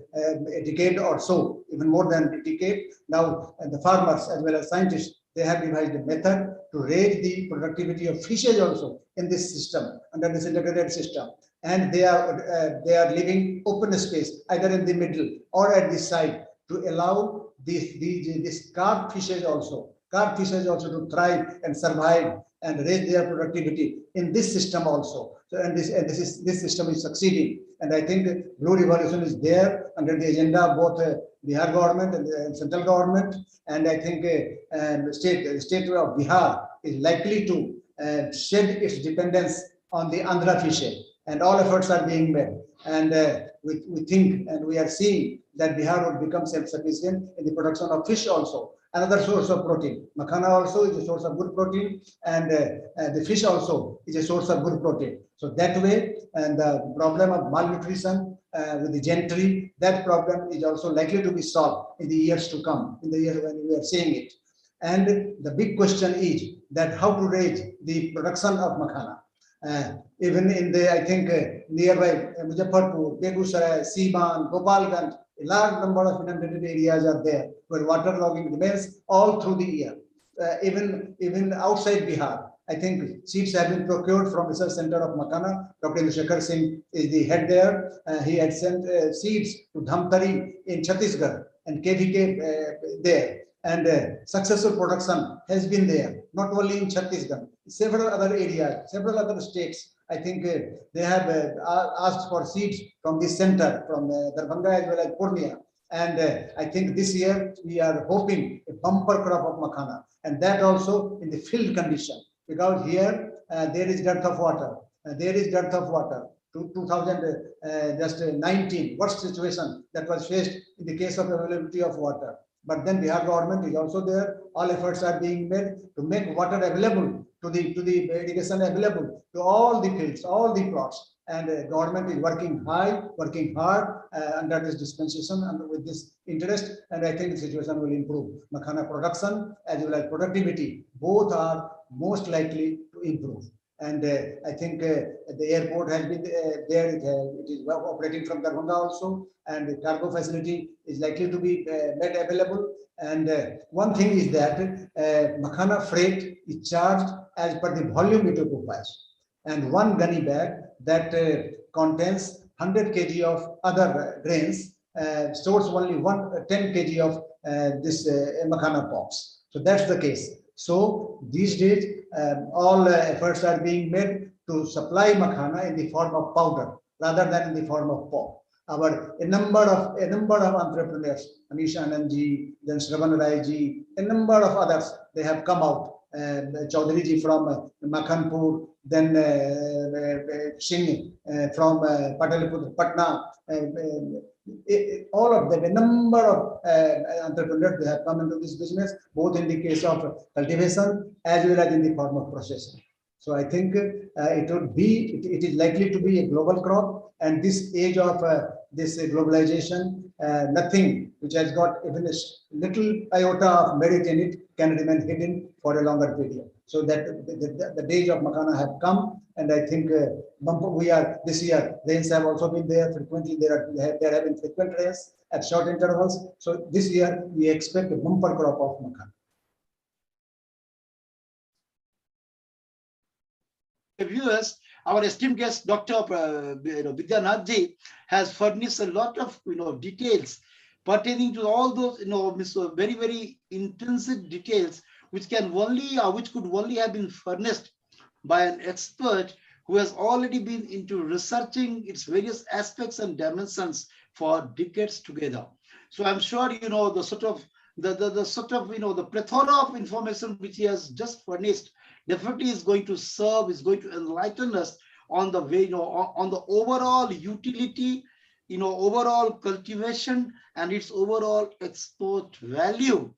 decade or so, even more than a decade, now the farmers as well as scientists, they have devised a method to raise the productivity of fishes also in this system, under this integrated system. And they are leaving open space either in the middle or at the side to allow these carp fishes also to thrive and survive and raise their productivity in this system also. So, and this system is succeeding. And I think Blue Revolution is there under the agenda of both Bihar government and the central government. And I think the state of Bihar is likely to shed its dependence on the Andhra fishery. And all efforts are being made. And we think and we are seeing that Bihar would become self-sufficient in the production of fish also. Another source of protein. Makhana also is a source of good protein, and the fish also is a source of good protein. So that way, and the problem of malnutrition with the gentry, that problem is also likely to be solved in the years to come, in the year when we are seeing it. And the big question is that how to raise the production of Makhana. Even in the, I think, nearby Muzaffarpur, Begusarai, Siwan, Gopalganj, a large number of inundated areas are there where water logging remains all through the year. Even outside Bihar, I think seeds have been procured from Research Center of Makhana. Dr. Shekhar Singh is the head there. He had sent seeds to Dhamtari in Chhattisgarh and KVK there. And successful production has been there, not only in Chhattisgarh, several other areas, several other states. I think they have asked for seeds from this center, from Darbhanga as well as Purnia. And I think this year we are hoping a bumper crop of Makhana, and that also in the field condition, because here there is dearth of water. There is dearth of water. 2019, worst situation that was faced in the case of availability of water. But then Bihar government is also there. All efforts are being made to make water available to the irrigation available to all the fields, all the plots. And government is working hard under this dispensation and with this interest. And I think the situation will improve. Makhana production as well as productivity, both are most likely to improve. And I think the airport has been there. It is operating from Darbhanga also, and the cargo facility is likely to be made available. And one thing is that Makhana freight is charged as per the volume it occupies. And one gunny bag that contains 100 kg of other grains stores only 10 kg of this Makhana pops. So that's the case. So these days, all efforts are being made to supply Makhana in the form of powder rather than in the form of pop. A number of entrepreneurs, Anisha Anandji, then Shravan Rai ji, a number of others, they have come out Chaudhary ji from Makhanpur, then Shri from Patna, all of them, a number of entrepreneurs they have come into this business, both in the case of cultivation as well as in the form of processing. So I think it is likely to be a global crop, and this age of this globalization, nothing which has got even a little iota of merit in it can remain hidden for a longer period. So that the days of Makhana have come, and I think we are this year rains have also been there frequently. There have been frequent rains at short intervals. So this year we expect a bumper crop of Makhana. Viewers, our esteemed guest, Dr. Vidyanath Jha, has furnished a lot of details pertaining to all those very very intensive details which could only have been furnished by an expert who has already been into researching its various aspects and dimensions for decades together. So I'm sure the sort of the plethora of information which he has just furnished definitely is going to serve, is going to enlighten us on the way, on the overall utility, overall cultivation and its overall export value.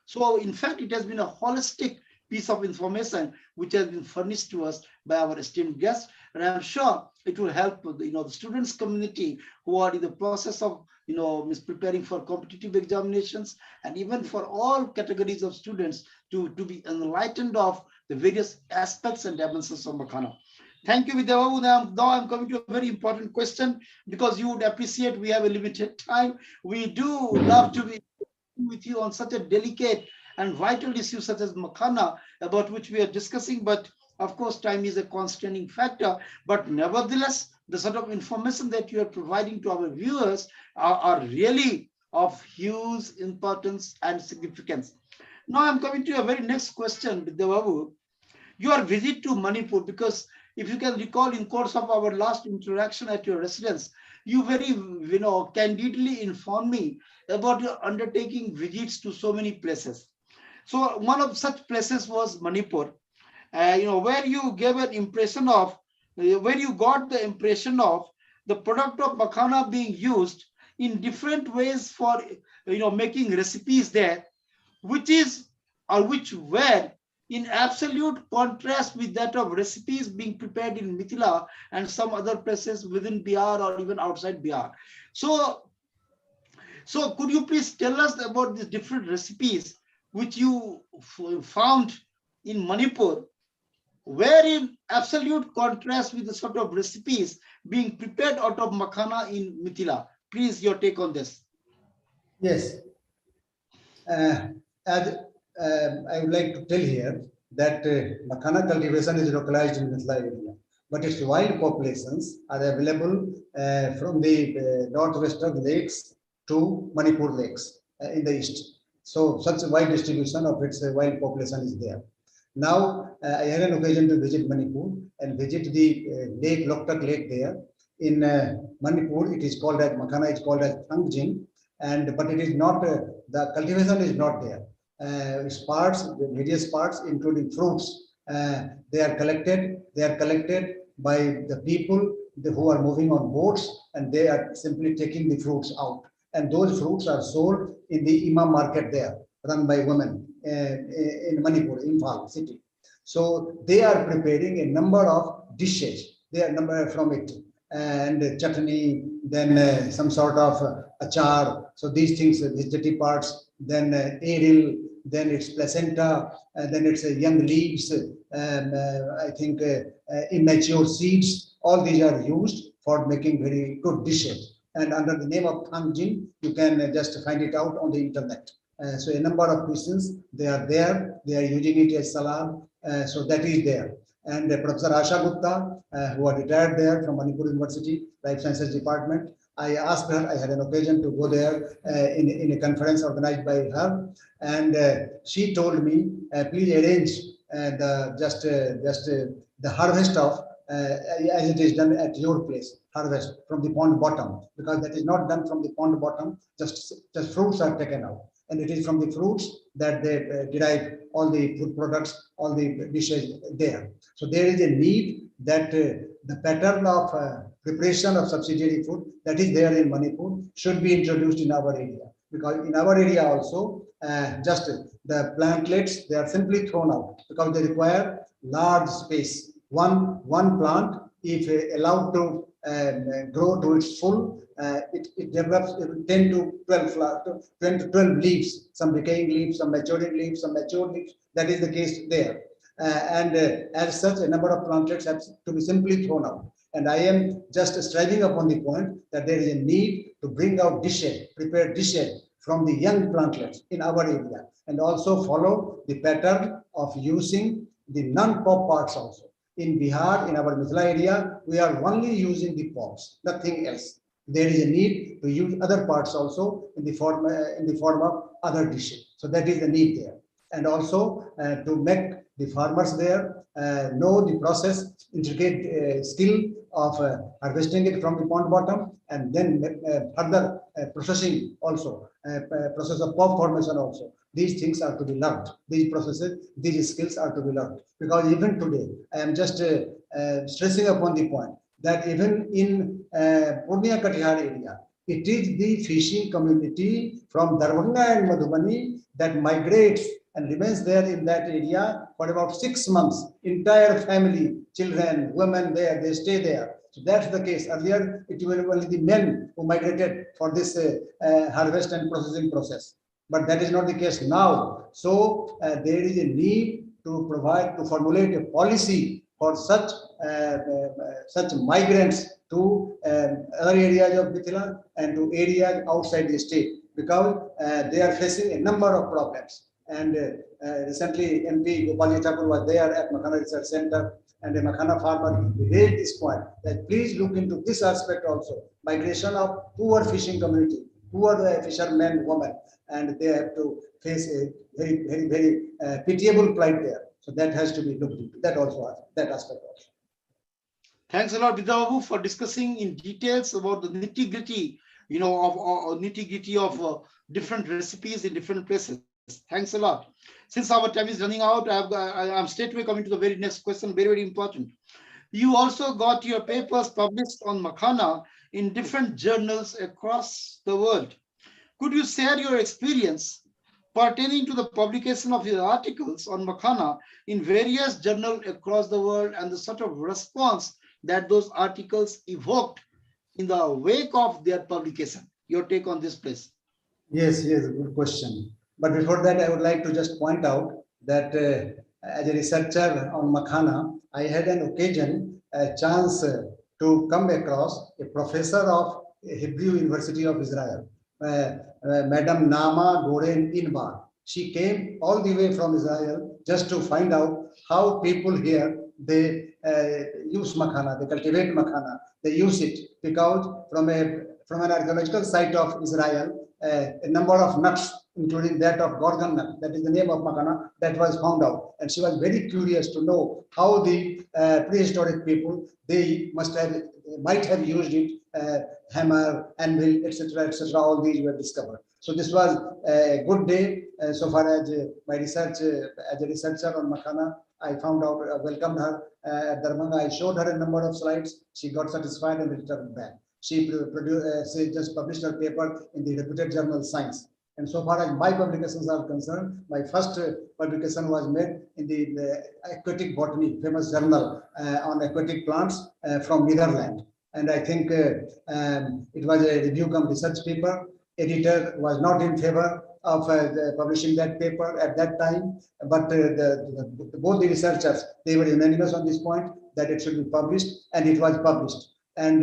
So in fact, it has been a holistic piece of information which has been furnished to us by our esteemed guest, and I'm sure it will help the students community who are in the process of preparing for competitive examinations, and even for all categories of students to be enlightened of the various aspects and dimensions of Makhana. Thank you, Vidya. Now I'm coming to a very important question, because you would appreciate we have a limited time. We do love to be with you on such a delicate and vital issue such as Makhana, about which we are discussing, but of course time is a constraining factor. But nevertheless, the sort of information that you are providing to our viewers are really of huge importance and significance. Now I'm coming to your very next question, Vidya. Your visit to Manipur, because if you can recall, in course of our last interaction at your residence, you very candidly informed me about your undertaking visits to so many places. So one of such places was Manipur, where you gave an impression of, where you got the impression of the product of Makhana being used in different ways for making recipes there, which were in absolute contrast with that of recipes being prepared in Mithila and some other places within Bihar or even outside Bihar. So could you please tell us about these different recipes which you found in Manipur, were in absolute contrast with the sort of recipes being prepared out of Makhana in Mithila? Please, your take on this. Yes. As I would like to tell here that Makhana cultivation is localized in Mithila area, but its wild populations are available from the northwestern lakes to Manipur lakes in the east. So such a wide distribution of its wild population is there. Now I had an occasion to visit Manipur and visit the lake, Loktak lake there. In Manipur, it is called as Makhana, is called as Thangjin, but it is not, the cultivation is not there. Various parts, including fruits, they are collected by the people who are moving on boats, and they are simply taking the fruits out. And those fruits are sold in the Imam market there, run by women in Manipur, Imphal city. So they are preparing a number of dishes. They are number from it, and chutney, then some sort of achar. So these things, vegetative parts, then eril, then it's placenta, then it's young leaves, I think immature seeds. All these are used for making very good dishes. And under the name of Thangjin, you can just find it out on the internet. So a number of Christians, they are there, they are using it as salad. So that is there. And Professor Asha Gupta, who are retired there from Manipur University, Life Sciences Department, I asked her, I had an occasion to go there in a conference organized by her, and she told me, please arrange the harvest of, as it is done at your place, harvest from the pond bottom, because that is not done from the pond bottom, just fruits are taken out. and it is from the fruits that they derive all the food products, all the dishes there. So there is a need that the pattern of preparation of subsidiary food that is there in Manipur should be introduced in our area, because in our area also just the plantlets, they are simply thrown out because they require large space. One plant, if allowed to grow to its full, it develops 10 to 12 leaves, some decaying leaves, some maturing leaves, some mature leaves. That is the case there. As such, a number of plantlets have to be simply thrown out. And I am just striving upon the point that there is a need to bring out dishes, prepared dishes from the young plantlets in our area, and also follow the pattern of using the non-pop parts also. In Bihar, in our Mithila area, we are only using the pops, nothing else. There is a need to use other parts also in the form of other dishes. So that is the need there. And also to make the farmers there know the process, intricate skill of harvesting it from the pond bottom, and then further processing also, process of pop formation also. These things are to be learned. These processes, these skills are to be learned. Because even today, I am just stressing upon the point that even in Purnia Katihar area, it is the fishing community from Darbhanga and Madhubani that migrates and remains there in that area for about 6 months. Entire family, children, women there, they stay there. So that's the case. Earlier, it was only the men who migrated for this harvest and processing process. But that is not the case now. So there is a need to formulate a policy for such migrants to other areas of Mithila and to areas outside the state, because they are facing a number of problems. And recently, MP Gopal Thakur was there at Makhana Research Center, and a Makhana farmer raised this point that please look into this aspect also, migration of poor fishing community, poor fishermen, women, and they have to face a very, very, very pitiable plight there. So that has to be looked into, that aspect also. Thanks a lot, Vidyababu, for discussing in details about the nitty-gritty, of different recipes in different places. Thanks a lot. Since our time is running out, I'm straightway coming to the very next question, very, very important. You also got your papers published on Makhana in different journals across the world. Could you share your experience pertaining to the publication of your articles on Makhana in various journals across the world and the sort of response that those articles evoked in the wake of their publication? Your take on this, please. Yes, good question. But before that, I would like to just point out that as a researcher on Makhana, I had an occasion, a chance to come across a professor of Hebrew University of Israel, Madam Nama Goren Inbar. She came all the way from Israel just to find out how people here, they use Makhana, they cultivate Makhana, they use it because from an archaeological site of Israel, a number of nuts, including that of Gorgon nut, that is the name of Makhana, that was found out. And she was very curious to know how the prehistoric people, they might have used it, hammer, anvil, etc., etc., all these were discovered. So this was a good day so far as my research, as a researcher on Makhana. I found out, welcomed her at Darbhanga. I showed her a number of slides. She got satisfied and returned back. She just published her paper in the reputed journal Science. And so far as my publications are concerned, my first publication was made in the Aquatic Botany, famous journal on aquatic plants from Netherlands. And I think it was a review cum research paper. Editor was not in favor of publishing that paper at that time, but both the researchers, they were unanimous on this point that it should be published, and it was published. And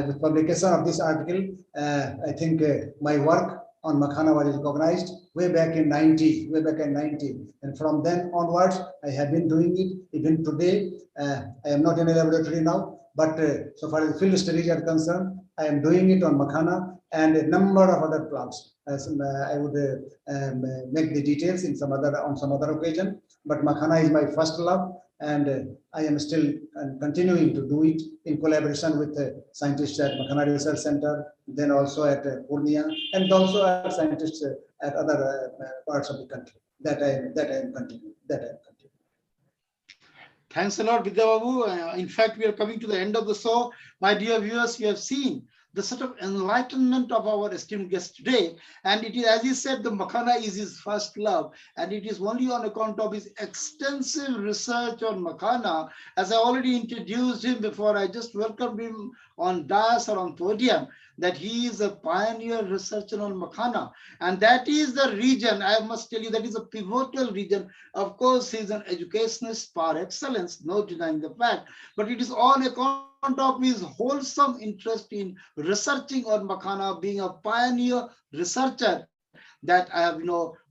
with publication of this article, I think my work on Makhana was recognized way back in 90, and from then onwards, I have been doing it. Even today, I am not in a laboratory now, but so far as field studies are concerned, I am doing it on Makhana and a number of other plants. I would make the details on some other occasion, but Makhana is my first love, and I am still continuing to do it in collaboration with scientists at Makhana Research Center, then also at Purnia, and also at scientists at other parts of the country. That I am continuing. Thanks a lot, Vidya Babu. In fact, we are coming to the end of the show. My dear viewers, you have seen the sort of enlightenment of our esteemed guest today. And it is, as he said, the Makhana is his first love. And it is only on account of his extensive research on Makhana. As I already introduced him before, I just welcomed him on dais or on podium, that he is a pioneer researcher on Makhana. And that is the region, I must tell you, that is a pivotal region. Of course, he is an educationist par excellence, no denying the fact, but it is on account of his wholesome interest in researching on Makhana, being a pioneer researcher, that I have,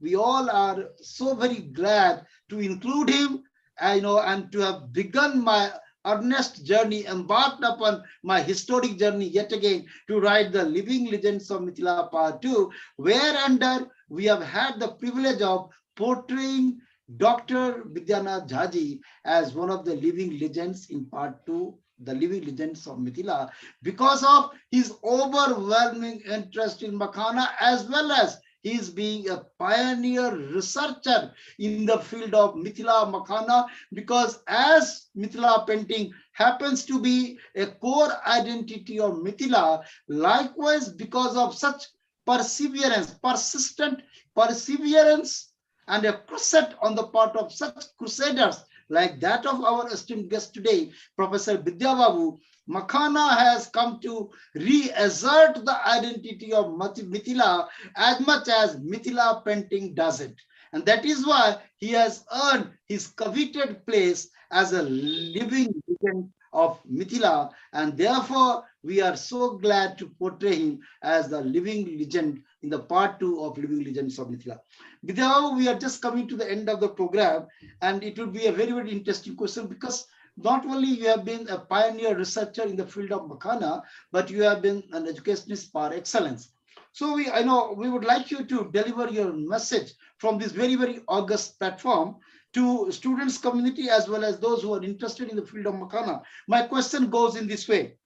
we all are so very glad to include him, and to have begun my earnest journey, embarked upon my historic journey yet again to write the Living Legends of Mithila Part 2, whereunder we have had the privilege of portraying Dr. Vidyanath Jha as one of the living legends in Part 2, the Living Legends of Mithila, because of his overwhelming interest in Makhana, as well as his being a pioneer researcher in the field of Mithila Makhana, because as Mithila painting happens to be a core identity of Mithila, likewise because of such perseverance, persistent perseverance, and a crusade on the part of such crusaders like that of our esteemed guest today, Professor Vidya Babu, Makhana has come to reassert the identity of Mithila as much as Mithila painting does it. And that is why he has earned his coveted place as a living legend of Mithila. And therefore, we are so glad to portray him as the living legend in the Part 2 of Living Legends of Mithila. Vidya, we are just coming to the end of the program, and it would be a very, very interesting question, because not only you have been a pioneer researcher in the field of Makhana, but you have been an educationist par excellence. So we would like you to deliver your message from this very, very august platform to students community as well as those who are interested in the field of Makhana. My question goes in this way.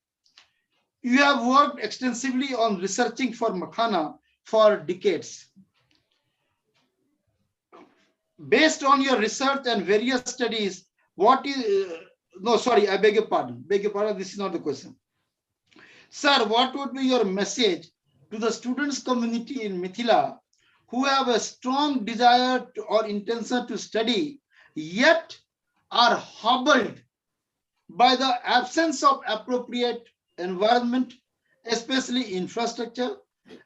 You have worked extensively on researching for Makhana for decades. Based on your research and various studies, what is, no, sorry, I beg your pardon, this is not the question. Sir, what would be your message to the students community in Mithila who have a strong desire or intention to study, yet are hobbled by the absence of appropriate environment, especially infrastructure,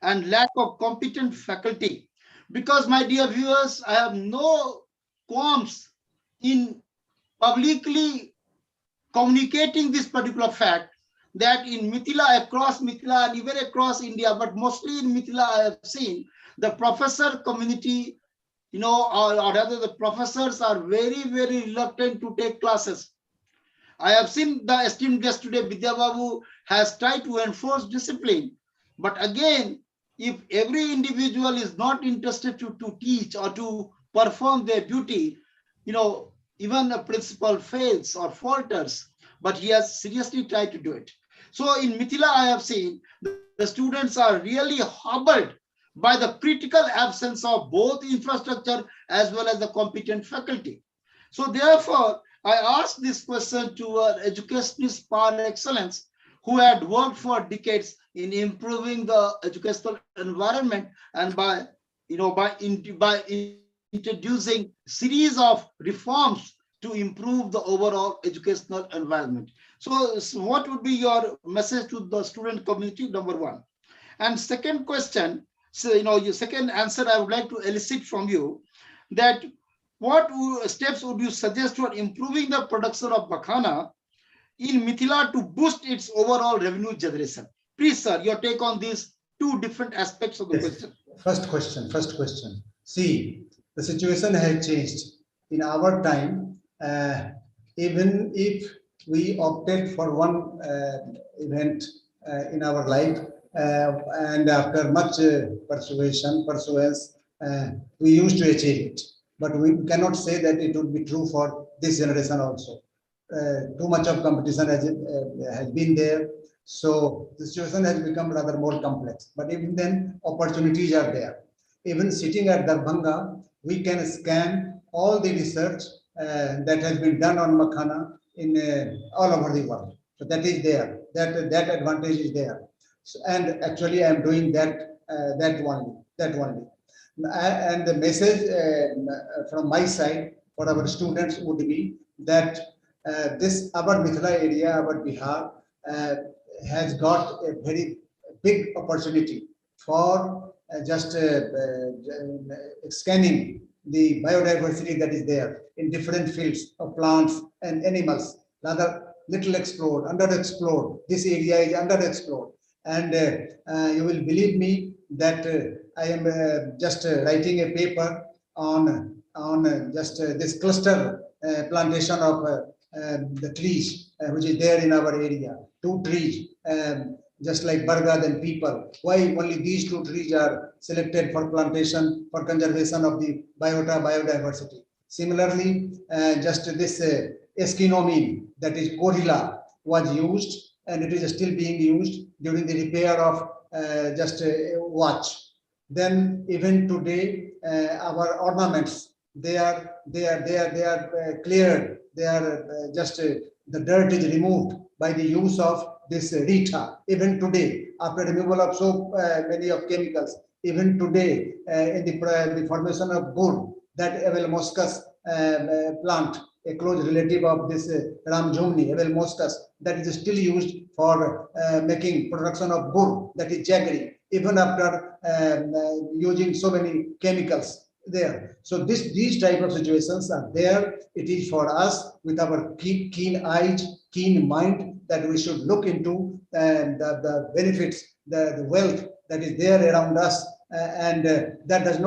and lack of competent faculty? Because, my dear viewers, I have no qualms in publicly communicating this particular fact, that in Mithila, across Mithila and even across India, but mostly in Mithila, I have seen the professor community, or rather the professors are very, very reluctant to take classes. I have seen the esteemed guest today, Vidya Babu, has tried to enforce discipline. But again, if every individual is not interested to teach or to perform their duty, even a principal fails or falters, but he has seriously tried to do it. So in Mithila, I have seen the students are really hobbled by the critical absence of both infrastructure as well as the competent faculty. So therefore, I asked this question to our educationist par excellence, who had worked for decades in improving the educational environment, and by introducing series of reforms to improve the overall educational environment. So what would be your message to the student community, number one? And second question, so your second answer I would like to elicit from you, that what steps would you suggest for improving the production of Makhana in Mithila to boost its overall revenue generation? Please, sir, your take on these two different aspects of the question. First question. See, the situation has changed. In our time, even if we opted for one event in our life, and after much pursuance, we used to achieve it. But we cannot say that it would be true for this generation also. too much of competition has been there. So the situation has become rather more complex. But even then, opportunities are there. Even sitting at Darbhanga, we can scan all the research that has been done on Makhana in all over the world. So that is there. That advantage is there. So, and actually, I am doing that only. And the message from my side for our students would be that this our Mithila area, our Bihar, has got a very big opportunity for just scanning the biodiversity that is there in different fields of plants and animals. Rather little explored, underexplored. This area is underexplored, and you will believe me that I am just writing a paper on just this cluster plantation of the trees which is there in our area. 2 trees, just like Bargad and people. Why only these 2 trees are selected for plantation for conservation of the biodiversity? Similarly, just this esquinomine, that is Corilla, was used, and it is still being used during the repair of just a watch. Then even today, our ornaments, they are cleared. They are just the dirt is removed by the use of this Rita. Even today, after removal of so many of chemicals, even today in the formation of gur, that Evel moscus plant, a close relative of this Ramjumni, Evel moscus, that is still used for making production of gur, that is jaggery, even after using so many chemicals there. So these type of situations are there. It is for us with our keen eyes, keen mind, that we should look into the benefits, the wealth that is there around us, and that does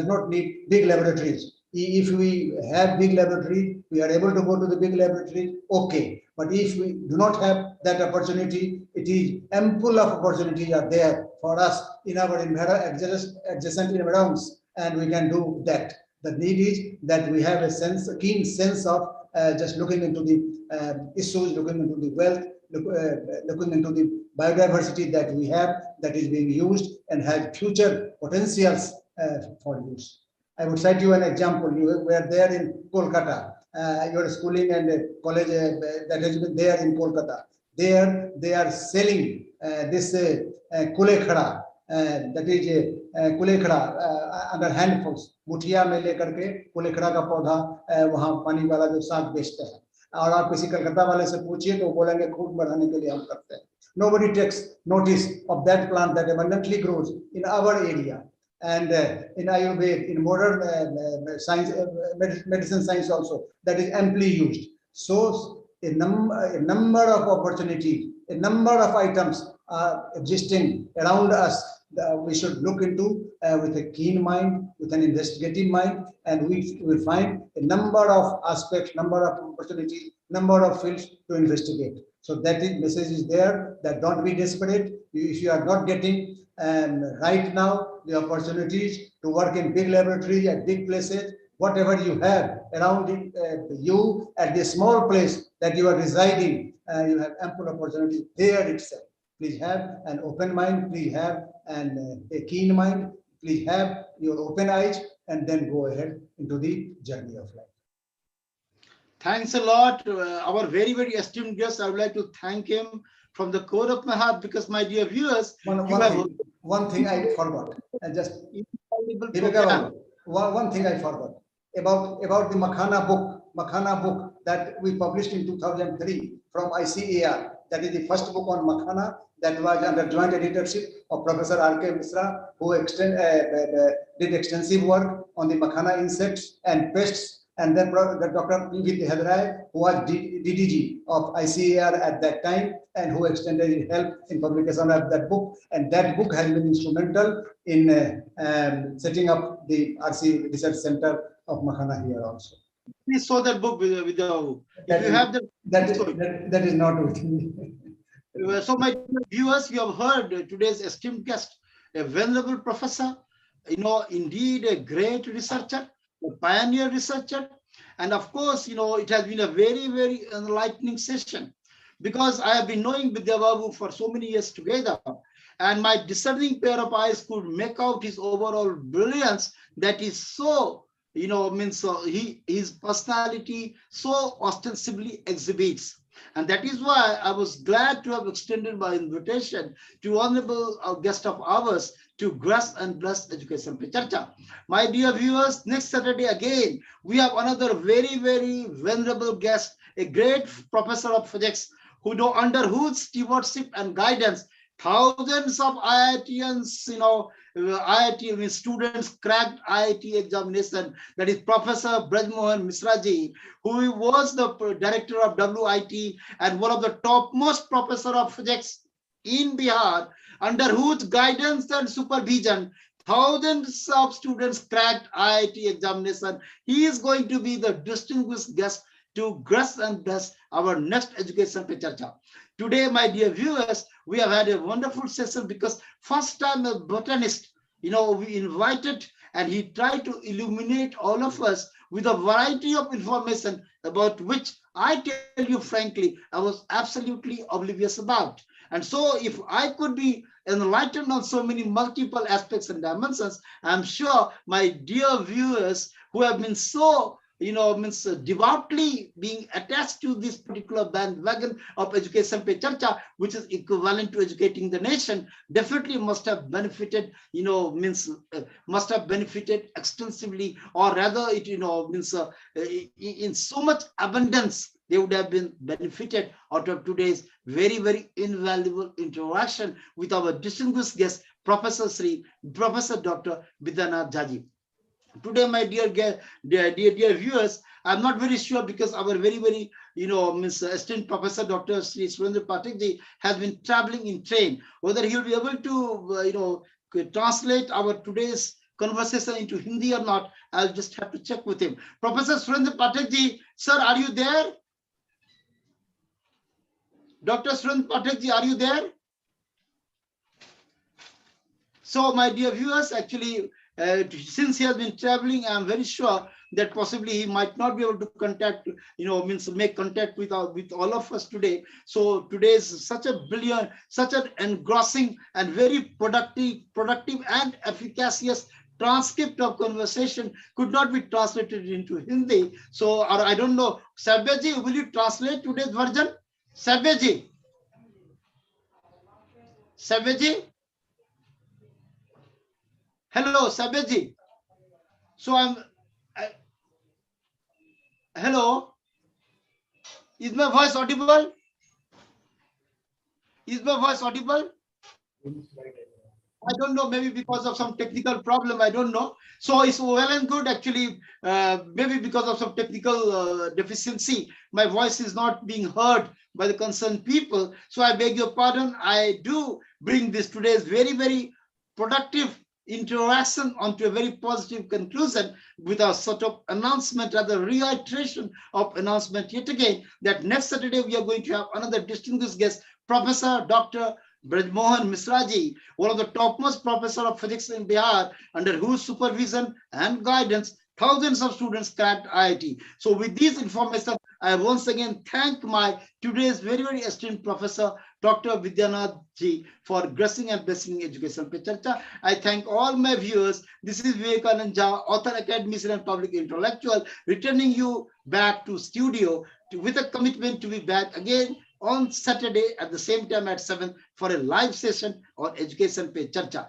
not need big laboratories. If we have big laboratory, we are able to go to the big laboratory, okay. But if we do not have that opportunity, it is ample of opportunities are there for us in our adjacent environs, and we can do that. The need is that we have a keen sense of just looking into the issues, looking into the wealth, looking into the biodiversity that we have, that is being used and has future potentials for use. I would cite you an example. You were there in Kolkata. Your schooling and college that has been there in Kolkata. There they are selling this kulekhada, that is kulekhada under handfuls. मुठिया में लेकर के कुलेखड़ा का पौधा वहाँ पानी वाला जो साग बेचते हैं, और आप किसी कलकत्ता वाले से पूछिए तो बोलेंगे खूब बढ़ाने के लिए हम करते हैं. Nobody takes notice of that plant that abundantly grows in our area. And in Ayurveda, in modern science, medicine science also, that is amply used. So a number of opportunities, a number of items are existing around us. We should look into with a keen mind, with an investigative mind, and we will find a number of aspects, number of opportunities, number of fields to investigate. So that message is there, that don't be desperate. If you are not getting right now the opportunities to work in big laboratories at big places, whatever you have around you at the small place that you are residing, you have ample opportunity there itself. Please have an open mind, please have a keen mind, please have your open eyes, and then go ahead into the journey of life. Thanks a lot. Our very, very esteemed guest, I would like to thank him from the core of my heart, because, my dear viewers, one thing I forgot. I just one thing I forgot about the Makhana book that we published in 2003 from ICAR. That is the first book on Makhana that was under joint editorship of Professor R.K. Misra, who did extensive work on the Makhana insects and pests. And then Dr. Vidyanath Jha, who was DDG of ICAR at that time, and who extended his help in publication of that book. And that book has been instrumental in setting up the RC Research Center of Makhana here also. Please show that book with the. That, if you have that is not with me. So, my viewers, you have heard today's esteemed guest, a venerable professor, indeed a great researcher, a pioneer researcher, And of course, it has been a very, very enlightening session, because I have been knowing Vidya Babu for so many years together, and my discerning pair of eyes could make out his overall brilliance, that is so, means his personality so ostensibly exhibits. And that is why I was glad to have extended my invitation to honorable guest of ours to grace and bless Education Pe Charcha. My dear viewers, next Saturday again, we have another very, very venerable guest, a great professor of physics, under whose stewardship and guidance thousands of IITians, IIT students cracked IIT examination. That is Professor Brajmohan Misraji, who was the director of WIT and one of the topmost professor of physics in Bihar, under whose guidance and supervision thousands of students cracked IIT examination. He is going to be the distinguished guest to grace and bless our next Education Pe Charcha. Today, my dear viewers, we have had a wonderful session, because first time a botanist, we invited, and he tried to illuminate all of us with a variety of information about which I tell you frankly, I was absolutely oblivious about. And so if I could be enlightened on so many multiple aspects and dimensions, I'm sure my dear viewers who have been so devoutly being attached to this particular bandwagon of Education Pe Charcha, which is equivalent to educating the nation, definitely must have benefited, must have benefited extensively, or rather it, in so much abundance, they would have been benefited out of today's very, very invaluable interaction with our distinguished guest, Professor Shri, Professor Dr. Vidyanath Jha. Today, my dear viewers, I'm not very sure, because our very, very, esteemed Professor Dr. Shri Surendra Pathak has been traveling in train. Whether he'll be able to, translate our today's conversation into Hindi or not, I'll just have to check with him. Professor Surendra Pathak, sir, are you there? Dr. Surendra Pathak, are you there? So, my dear viewers, actually, since he has been traveling, I'm very sure that possibly he might not be able to contact, make contact with all of us today. So today is such a brilliant, such an engrossing and very productive and efficacious transcript of conversation could not be translated into Hindi. So, or I don't know, Sabyaji, will you translate today's version? Sabyaji? Sabyaji? Hello, Sabyaji. So hello. Is my voice audible? Is my voice audible? I don't know, maybe because of some technical problem, I don't know. So it's well and good, actually, maybe because of some technical deficiency, my voice is not being heard by the concerned people. So I beg your pardon. I do bring this today's very, very productive interaction onto a very positive conclusion with a sort of announcement, rather reiteration of announcement yet again, that next Saturday we are going to have another distinguished guest, Professor Dr. Brajmohan Misraji, one of the topmost professor of physics in Bihar, under whose supervision and guidance thousands of students cracked IIT. So with this information, I once again thank my today's very, very esteemed professor, Dr. Vidyanath Jha, for gracing and blessing Education Pe Charcha. I thank all my viewers. This is Vivekananda Jha, author, academician, and public intellectual, returning you back to studio with a commitment to be back again on Saturday at the same time at 7 for a live session on Education Pe Charcha.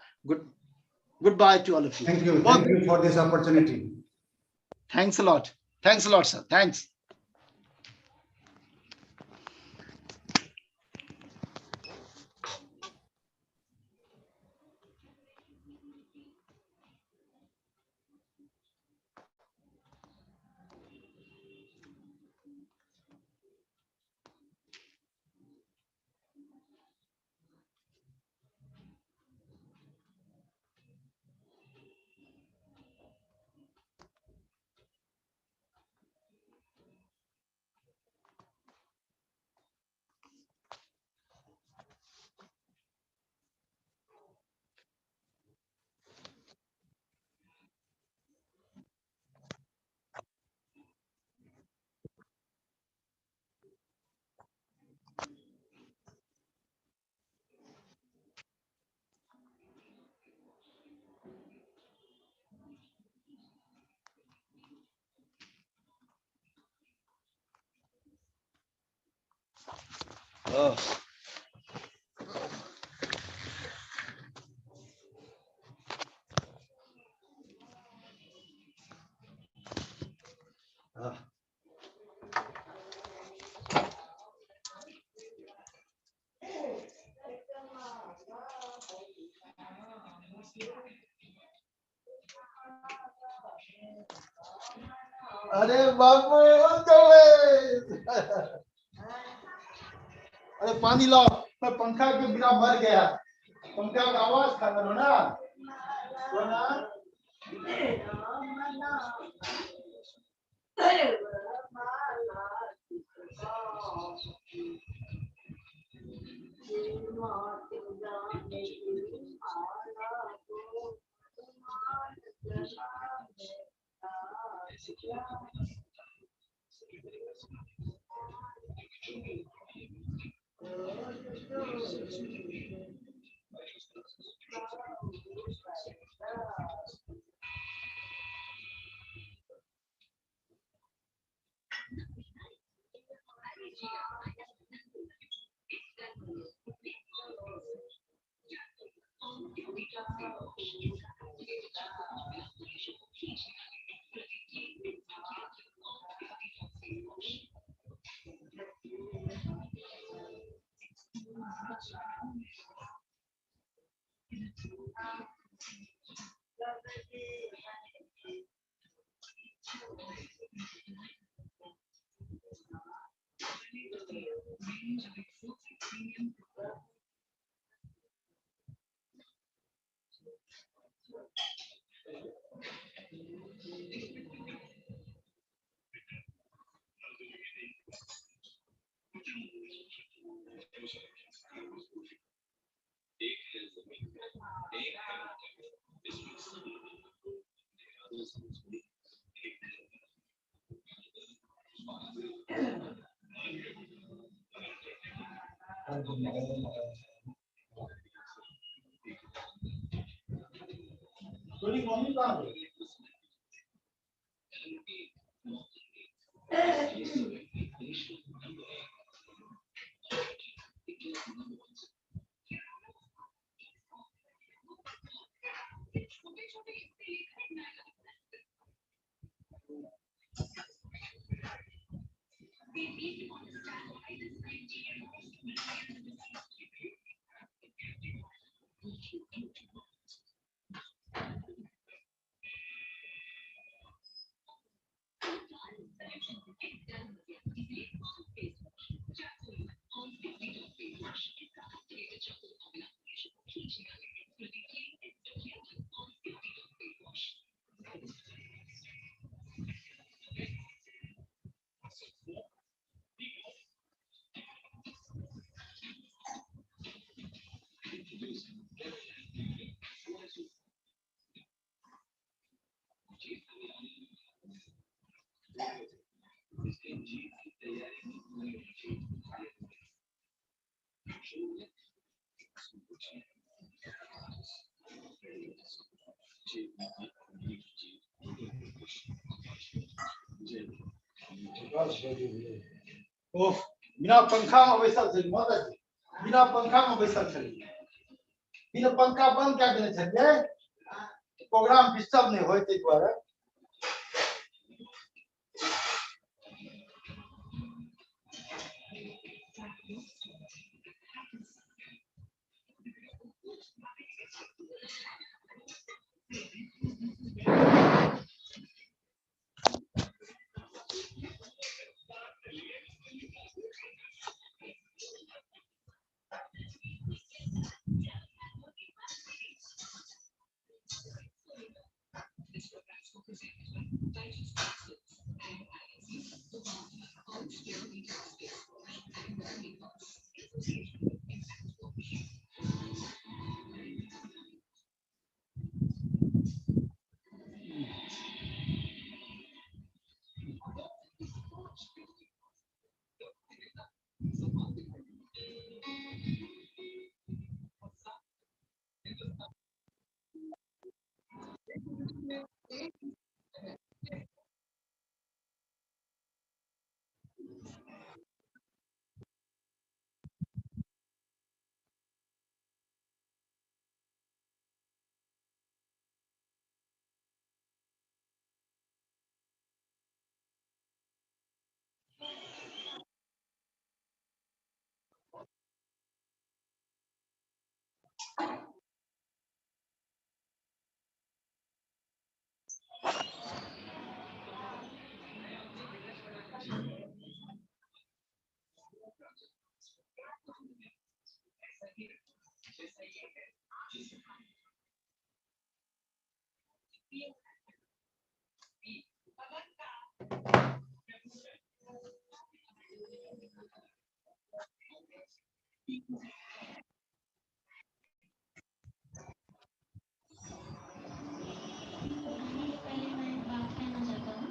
Goodbye to all of you. Thank you. Thank you for this opportunity. Thanks a lot. Thanks a lot, sir. Thanks. Oh. अरे बाप रे अरे पानी लाओ मैं पंखा के बिना मर गया पंखा का आवाज खा करो ना थोड़ी मम्मी कहाँ गई ओह बिना पंखा में बैसल छै माता जी बिना पंखा में बैसल छलियै बिना पंखा बंद कए देने छलियै प्रोग्राम डिस्टर्ब नहीं होय तै दुआरे पहले मैं बात कहना चाहता हूँ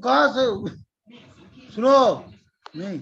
कहाँ से सुनो नहीं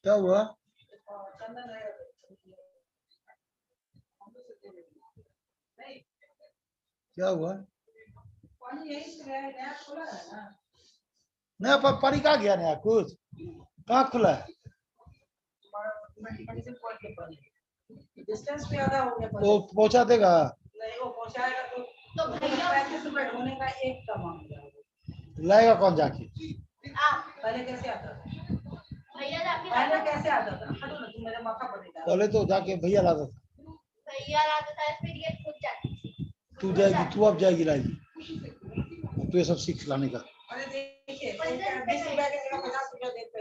क्या हुआ? क्या हुआ? नया पानी कहाँ गया? नया कुछ कहाँ खुला है? डिस्टेंस पे आधा हो गया। वो पहुंचा देगा? नहीं वो पहुंचाएगा तो भैया 35 मिनट होने का एक का मामला लाएगा कौन जाके? पहले कैसे आता था? भैया जाके पहले कैसे आता था? हटो ना, तुम मेरे माथा पर नहीं। पहले तो जाके भैया लाता था। भैया लाता था, फिर ये खुद जाती थी। तू जाएगी, तू अब जाएगी लाएगी। तू ये सब सीख लाने का। अरे देखिए 20 रुपए की जगह 50 रुपए देते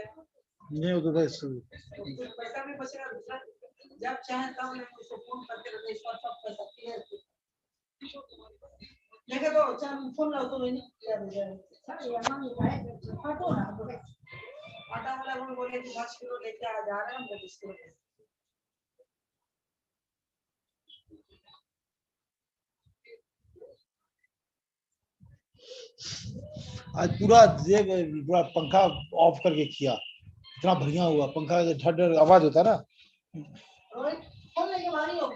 नहीं वो तो बस पैसा भी बचेगा दूसरा, जब चाहे तब लेकिन उसको फोन करके रखे, इस पर सब पैसा क्लियर देखे तो चाहे फोन लो तो नहीं क्या भेजा हटो ना आटा वाला वो बोले कि 10 किलो लेके आ जा रहे हैं हम 20 किलो। आज पूरा पूरा पंखा ऑफ करके किया, इतना बढ़िया हुआ। पंखा का ठड आवाज होता है ना। रोहित फोन लेके बाहर हो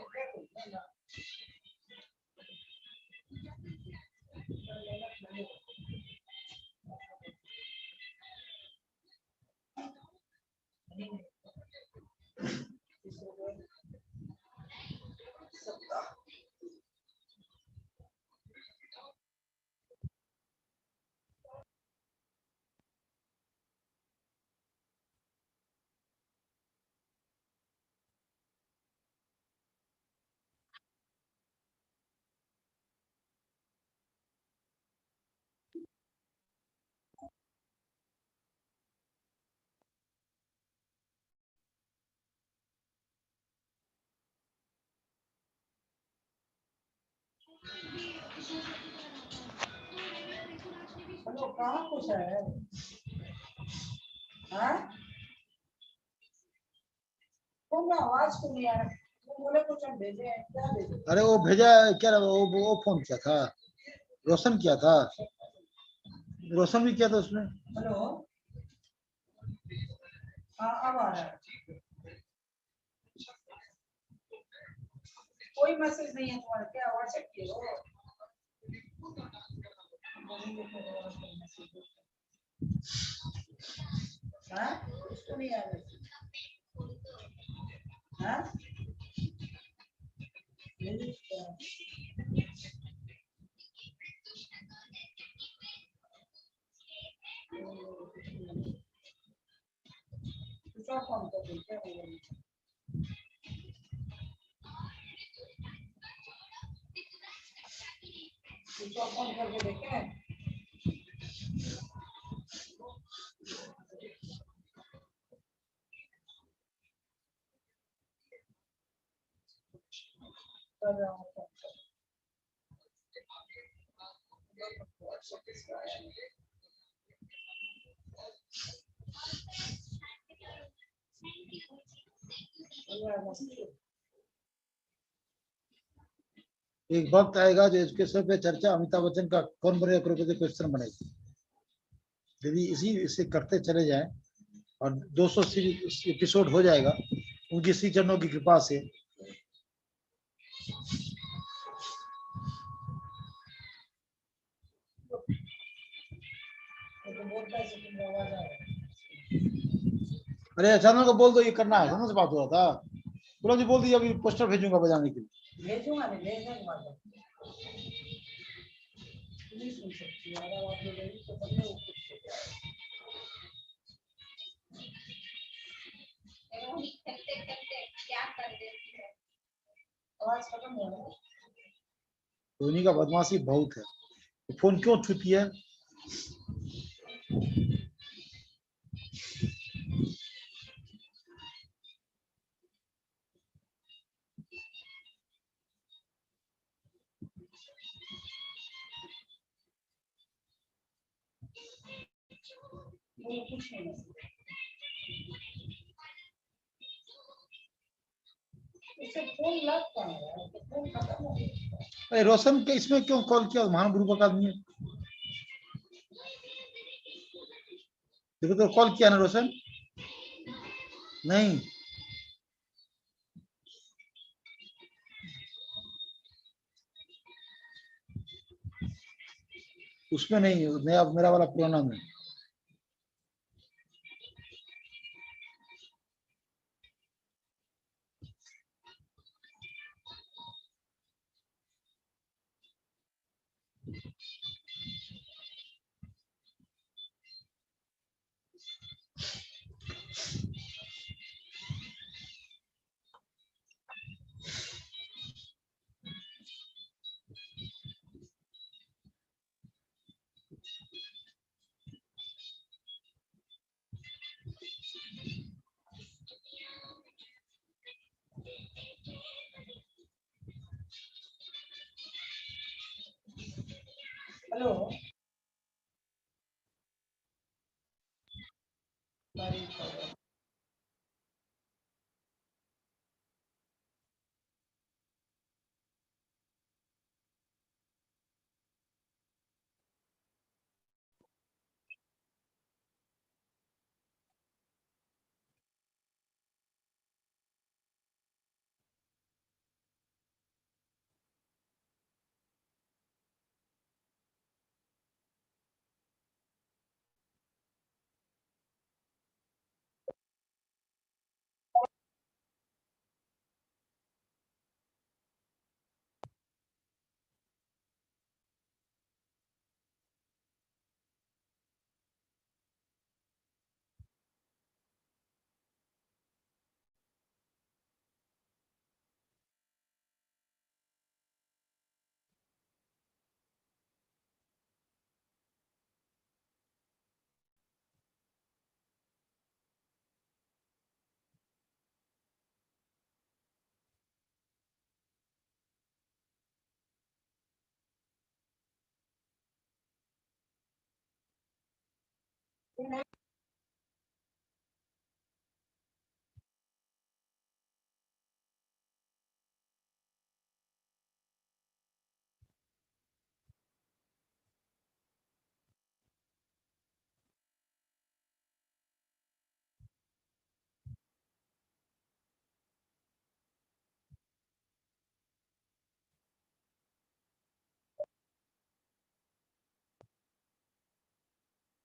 हेलो कहाँ कुछ है हाँ कौन आवाज क्यों नहीं आ रहा, तुम बोले कुछ हम भेजे हैं, क्या भेजे? अरे वो भेजा क्या, वो फोन किया था, रोशन किया था, रोशन भी किया था उसने। हेलो हाँ अब आ रहा है, कोई मैसेज नहीं है तुम्हारा, क्या व्हाट्सएप किए हो? हाँ उसको नहीं आ रहा हाँ दूसरा फोन कर दे क्या बोलेंगे? दूसरा फोन करके देखें कर रहा हूँ फोन। एक वक्त आएगा जो एजुकेशन पे चर्चा अमिताभ बच्चन का कौन बनेगा करोड़पति क्वेश्चन बनेगी। यदि इसी इसे करते चले जाएं और 200 एपिसोड हो जाएगा उनकी श्री चरणों की कृपा से। अरे अचानक को बोल दो ये करना है, समझ से बात हुआ था। बोलो जी बोल दिया अभी पोस्टर भेजूंगा बजाने के लिए। भेजूंगा नहीं भेजने के बाद नहीं सुन सकती यार आप लोग यही तो बंदे हो कुछ क्या कर देती है आवाज खत्म हो रहा है। धोनी का बदमाशी बहुत है, फोन क्यों छूती है। कुछ नहीं इससे फोन लग कहाँ है तो फोन खत्म हो गया। अरे रोशन के इसमें क्यों कॉल किया, महान गुरु का आदमी है। देखो तो कॉल किया ना रोशन, नहीं उसमें नहीं, नया मेरा वाला पुराना में। हेलो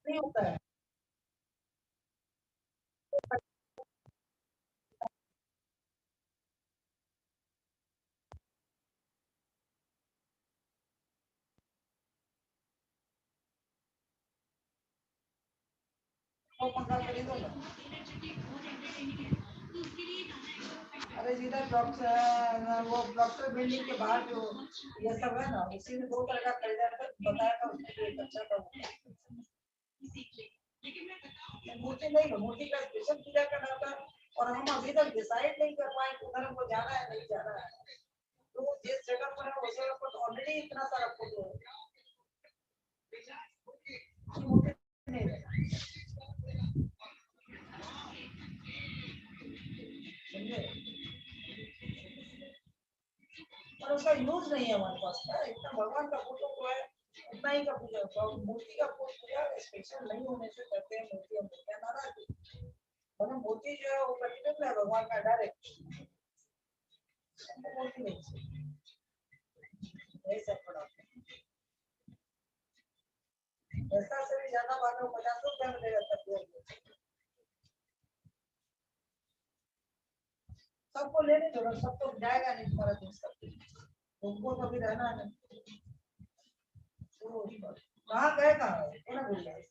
नहीं होता है वो पंखा खरीदो ना अरे जिधर डॉक्टर वो डॉक्टर बिल्डिंग के बाहर जो ये सब है ना उसी में 2 तरह का खरीदा था बताया था उसके लिए अच्छा था मूर्ति नहीं है मूर्ति का स्पेशल पूजा करना था और हम अभी तक डिसाइड नहीं कर पाए कि उधर हमको जाना है नहीं जाना है तो जिस जगह पर है उस जगह पर ऑलरेडी इतना सारा फोटो है नहीं है और उसका यूज नहीं है हमारे पास इतना भगवान का फोटो तो है उतना ही का पूजा मूर्ति का पूजा स्पेशल नहीं होने से करते हैं मूर्ति हम क्या नाराज मतलब मूर्ति जो है वो प्रतिबिंब है भगवान का डायरेक्ट मूर्ति नहीं यही सब पड़ा ऐसा से भी ज्यादा बात है 50 रुपये में देगा तब सबको लेने दो सब तो जाएगा नहीं तुम्हारा दोस्त तुमको तो भी रहना है कहाँ गए कहाँ भूल गए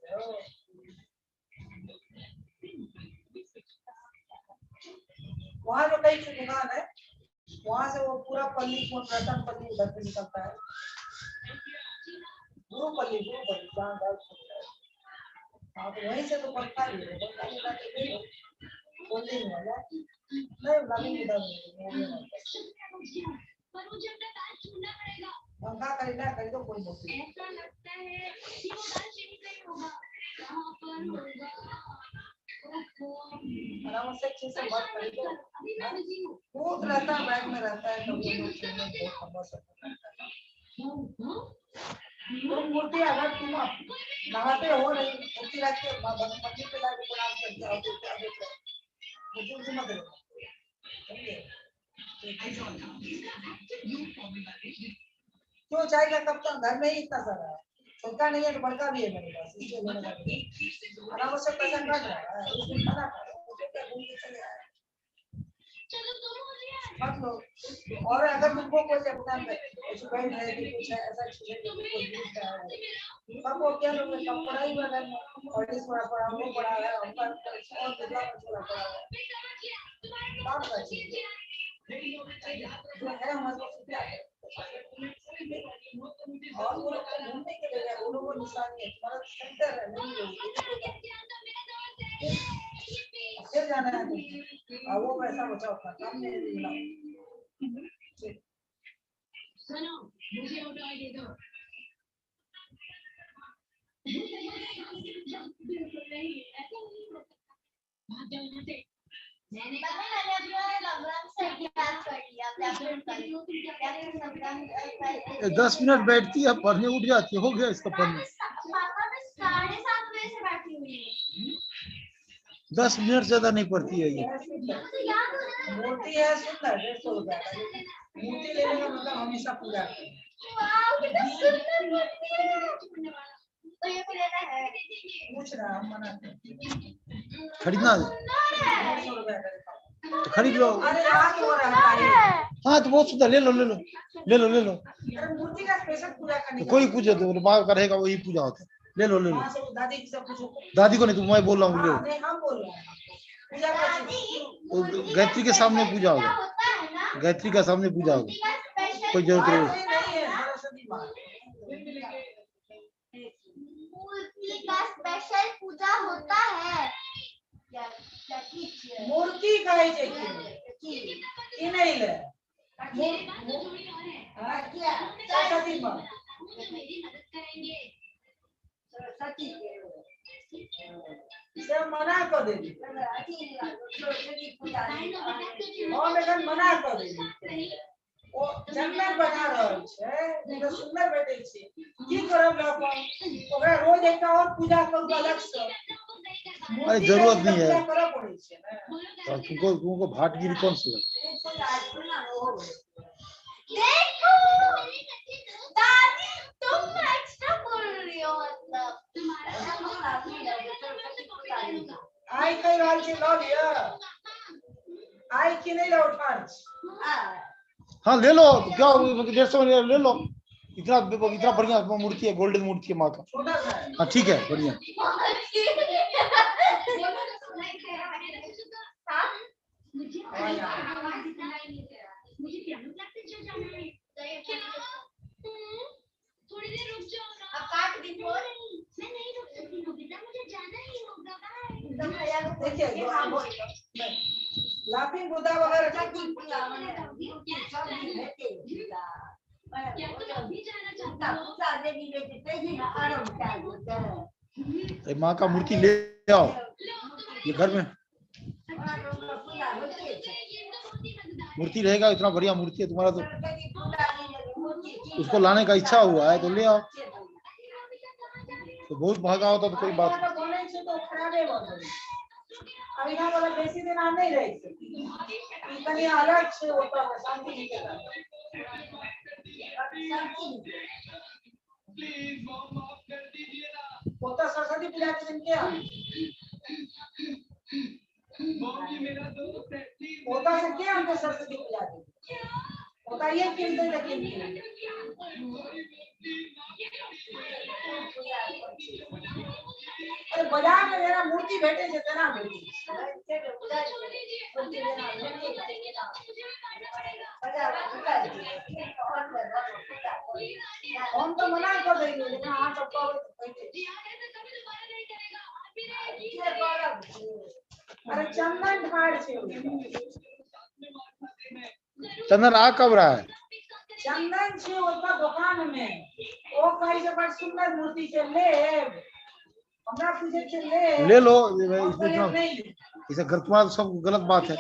वहाँ जो कई दुकान है वहाँ से वो पूरा पल्ली रतन पल्ली उधर से निकलता है गुरु पल्ली जहाँ हाँ तो वहीं से तो पड़ता ही है बोलते ही वाला नहीं लगी इधर पंखा खरीदा खरीदो कोई नहीं ऐसा लगता है कि वो बात चेंज नहीं होगा कहां पर होगा आराम से अच्छे से बात खरीदो अभी मैं बिजी हूं बहुत रहता है बैग में रहता है तो ये लोग बहुत समझ सकते हैं तो मूर्ति अगर तुम नहाते हो नहीं मूर्ति रख के मंदिर पे लाके प्रणाम करके आओ तो क्या देते हो मुझे मत करो क्यों चाय का कप तो घर में ही इतना सारा है छोटा नहीं है तो बड़का भी है मेरे पास इसलिए मैंने आराम से पैसा काट रहा है इसलिए खाना खा रहा मुझे क्या घूम के चले आए मत लो और अगर तुमको कोई अपना स्टूडेंट है कि कुछ है ऐसा चीज है जो कोई यूज कर रहा है तब वो क्या लोग कम पढ़ा ही वाला है और इस बड़ा पढ़ा वो पढ़ा है हमका और कितना बच्चा पढ़ा है काम का चीज जो है हमारे पास क्या है और वो लोग घूमने के लिए वो लोगों निशान है तुम्हारा सेंटर है नहीं फिर जाना है और वो पैसा बचाओ अपना काम नहीं मिला सुनो मुझे ऑटो आईडी दो ये 10 मिनट बैठती है पढ़ने, उठ जाती है, हो गया इसका पढ़ने। 10 मिनट ज्यादा नहीं पढ़ती है ये। मूर्ति है सुंदर, 150 रुपया का। मूर्ति लेने का मतलब हमेशा पूजा करें। पूछ रहा हम मना खरीदना 150 रुपया का। तो खरीद लो। अरे आज हो रहा है। हाँ तो बहुत सुंदर, ले लो ले लो ले लो ले लो। अरे मूर्ति का स्पेशल पूजा करने तो कोई पूजे तो माँ करेगा वही पूजा होता है, ले लो ले लो। दादी से पूछो। दादी को नहीं, तुम मैं बोल रहा हूँ, ले लो। नहीं हम बोल रहे हैं पूजा का तो गायत्री के सामने पूजा होगा, गायत्री का सामने पूजा होगा, कोई जरूरत नहीं। नहीं है सरस्वती माँ। मूर्ति का स्पेशल पूजा होता है। मूर्ति का ही चाहिए कि नहीं ले सरस्वती माँ। से मना कर देगी और लेकिन मना कर देगी ओ जन्नत बना रहल छै, तो सुंदर बैठे छै, की करब लोग ओकरा रोज एक और पूजा करू अलग से। अरे जरूरत नहीं है, करब पड़े छै ना। तुमको भाटगिरी कौन सी है? देखो दादी तुम एक्स्ट्रा बोल रही हो, मतलब आई कई रहल छै लऽ लिया, आई की नहीं लो उठान। हाँ ले लो, क्या 150 में ले लो। इतना इतना बढ़िया मूर्ति है, गोल्डन मूर्ति है माँ का। छोटा सा हाँ ठीक है, बढ़िया। थोड़ी देर रुक जाओ ना, काट दी फोन। मैं नहीं रुक सकती हूँ बेटा, मुझे जाना ही होगा। बाय। देखिए लाफिंग बुद्धा वगैरह सब कुछ माँ का मूर्ति ले आओ, ये घर में मूर्ति रहेगा, इतना बढ़िया मूर्ति है तुम्हारा, तो उसको लाने का इच्छा हुआ है तो ले आओ। तो बहुत महंगा होता तो कोई बात नहीं। अभी ना वाला बेसी दिन आ नहीं रही इतनी अलग से होता है शांति निकेतन। होता सरस्वती पूजा के दिन क्या होता से क्या हमको सरस्वती पूजा के होता ये किन दिन लेकिन अरे बाजार में मेरा मूर्ति भेटे से तना भेटी हम तो मना कर देंगे लेकिन हाँ सबको अरे चंदन ढाड़ से चंदन आ कब रहा है? चंदन से उसका दुकान में वो कहीं से बड़ सुंदर मूर्ति से ले हमरा पूछे से ले लो, इसे घर तुम्हारा सब गलत बात है।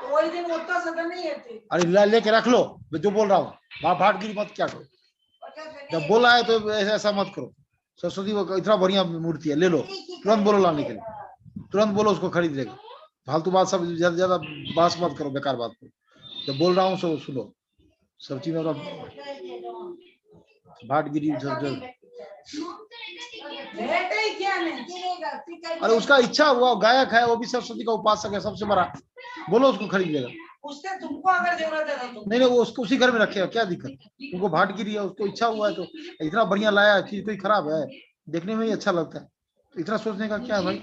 वही दिन उत्तर सदन नहीं है। अरे लेके रख लो, मैं जो बोल रहा हूँ, भाटगिरी मत क्या करो, जब बोला है तो ऐसा मत करो। सरस्वती वो इतना बढ़िया मूर्ति है, ले लो, तुरंत बोलो लाने के लिए, तुरंत बोलो उसको खरीद लेगा। फालतू बात सब ज्यादा बात मत करो, बेकार बात करो। जब बोल रहा हूँ सो सुनो, सब चीज में भाटगिरी। अरे उसका इच्छा हुआ, गायक है वो भी, सरस्वती का उपासक है सबसे बड़ा, बोलो उसको खरीद लेगा। उससे तुमको अगर जरूरत है तो नहीं वो उसको उसी घर में रखेगा, क्या दिक्कत? उनको भाटगिरी है, उसको इच्छा हुआ है तो इतना बढ़िया लाया, चीज कोई खराब है, देखने में ही अच्छा लगता है, इतना सोचने का क्या है भाई।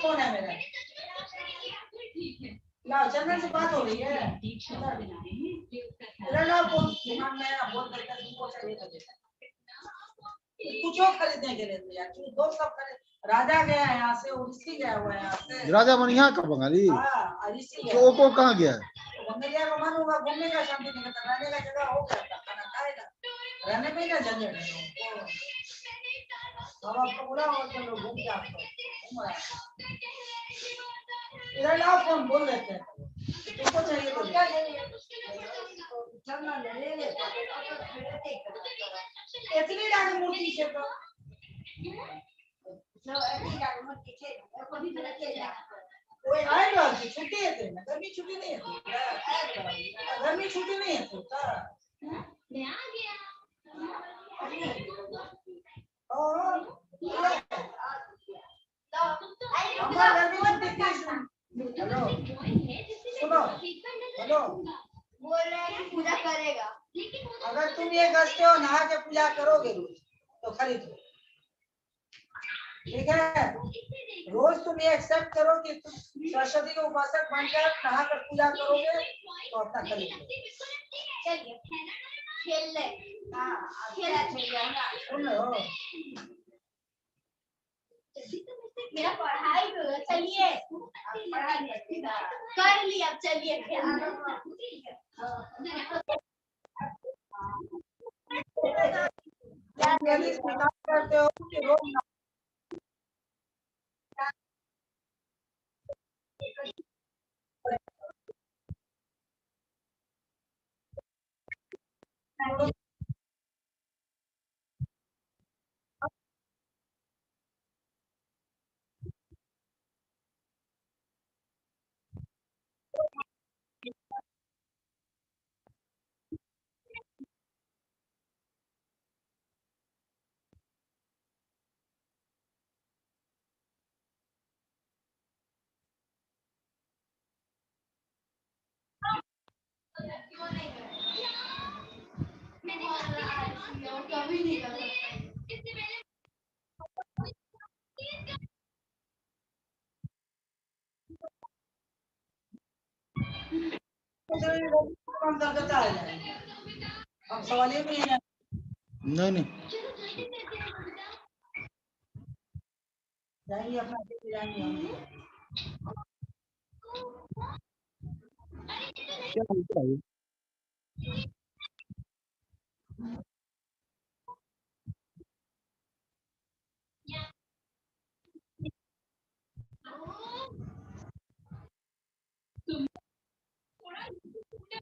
कौन है मेरा लाओ, चंदन से बात हो रही है। कुछ और खरीदने के लिए यार, दो सब खरीद राजा गया है यहाँ से, उड़ीसी गया हुआ है यहाँ से। राजा मन यहाँ का बंगाली? हाँ, उड़ीसी गया। तो वो कहाँ गया? बंगलिया का मन होगा, घूमने का, शांति निकेतन रहने का जगह हो गया, खाना खाएगा, रहने में क्या झंझट है। अब आपको बोला और चलो घूम के आपको घूम रहा है। इधर लाओ फोन, बोल देते हैं तुमको चाहिए तो क्या चाहिए, चलना ले ले। इतनी डाली मूर्ति से तो कोई आएगा कि छुट्टी है तेरे, गर्मी छुट्टी नहीं है, गर्मी छुट्टी नहीं है और हमारा गर्मी छुट्टी हेलो सुनो, हेलो बोल रहे हैं कि पूजा करेगा, अगर तुम ये गजते हो नहा के पूजा करोगे रोज तो खरीदो, ठीक है। रोज तुम ये एक्सेप्ट करो कि तुम सरस्वती के उपासक बनकर नहा कर पूजा करोगे तो अपना खरीदो। चलिए खेल ले, खेला चाहिए सुन लो, मेरा पढ़ाई करो, चलिए कर लिया, अब चलिए यदि स्वीकार करते हो कि रोज कभी नहीं कर सकता। कम करता है, अब सवाल ये नहीं है। नहीं जाएंगे अपना जाएंगे हम। क्या होता है?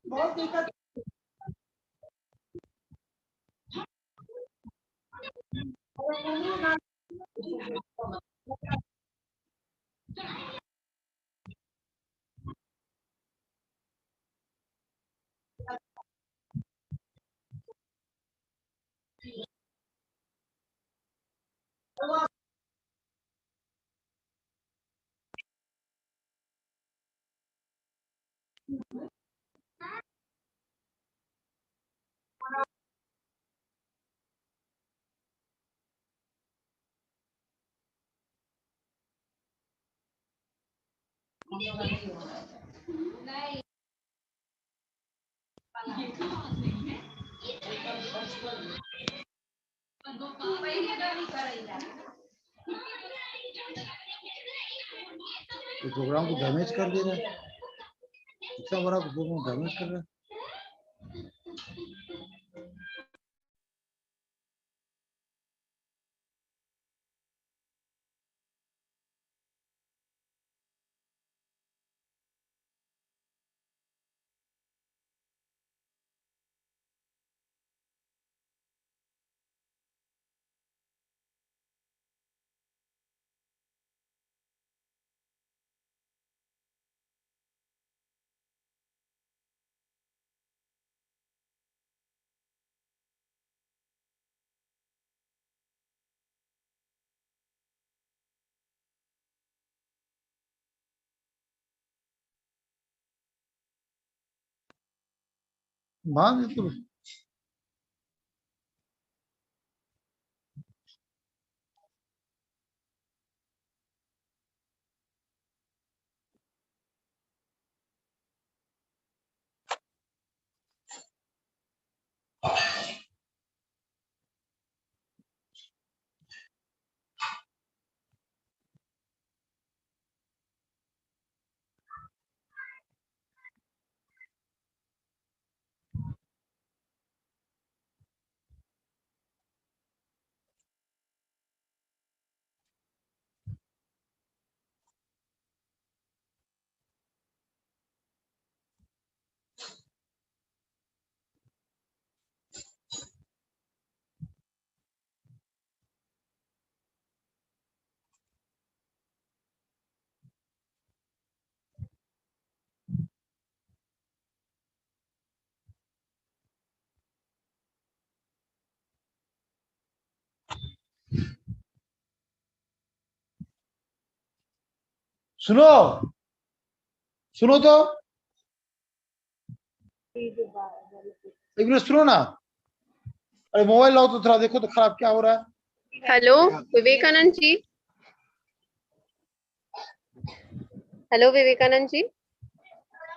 बहुत दिक्कत नहीं ये प्रोग्राम को डैमेज कर दे रहा है, इतना बड़ा प्रोग्राम डैमेज कर रहा है। भाग तो सुनो सुनो तो एक मिनट सुनो ना, अरे मोबाइल लाओ तो थोड़ा देखो तो खराब क्या हो रहा है। Hello Vivekananda ji, hello Vivekananda ji.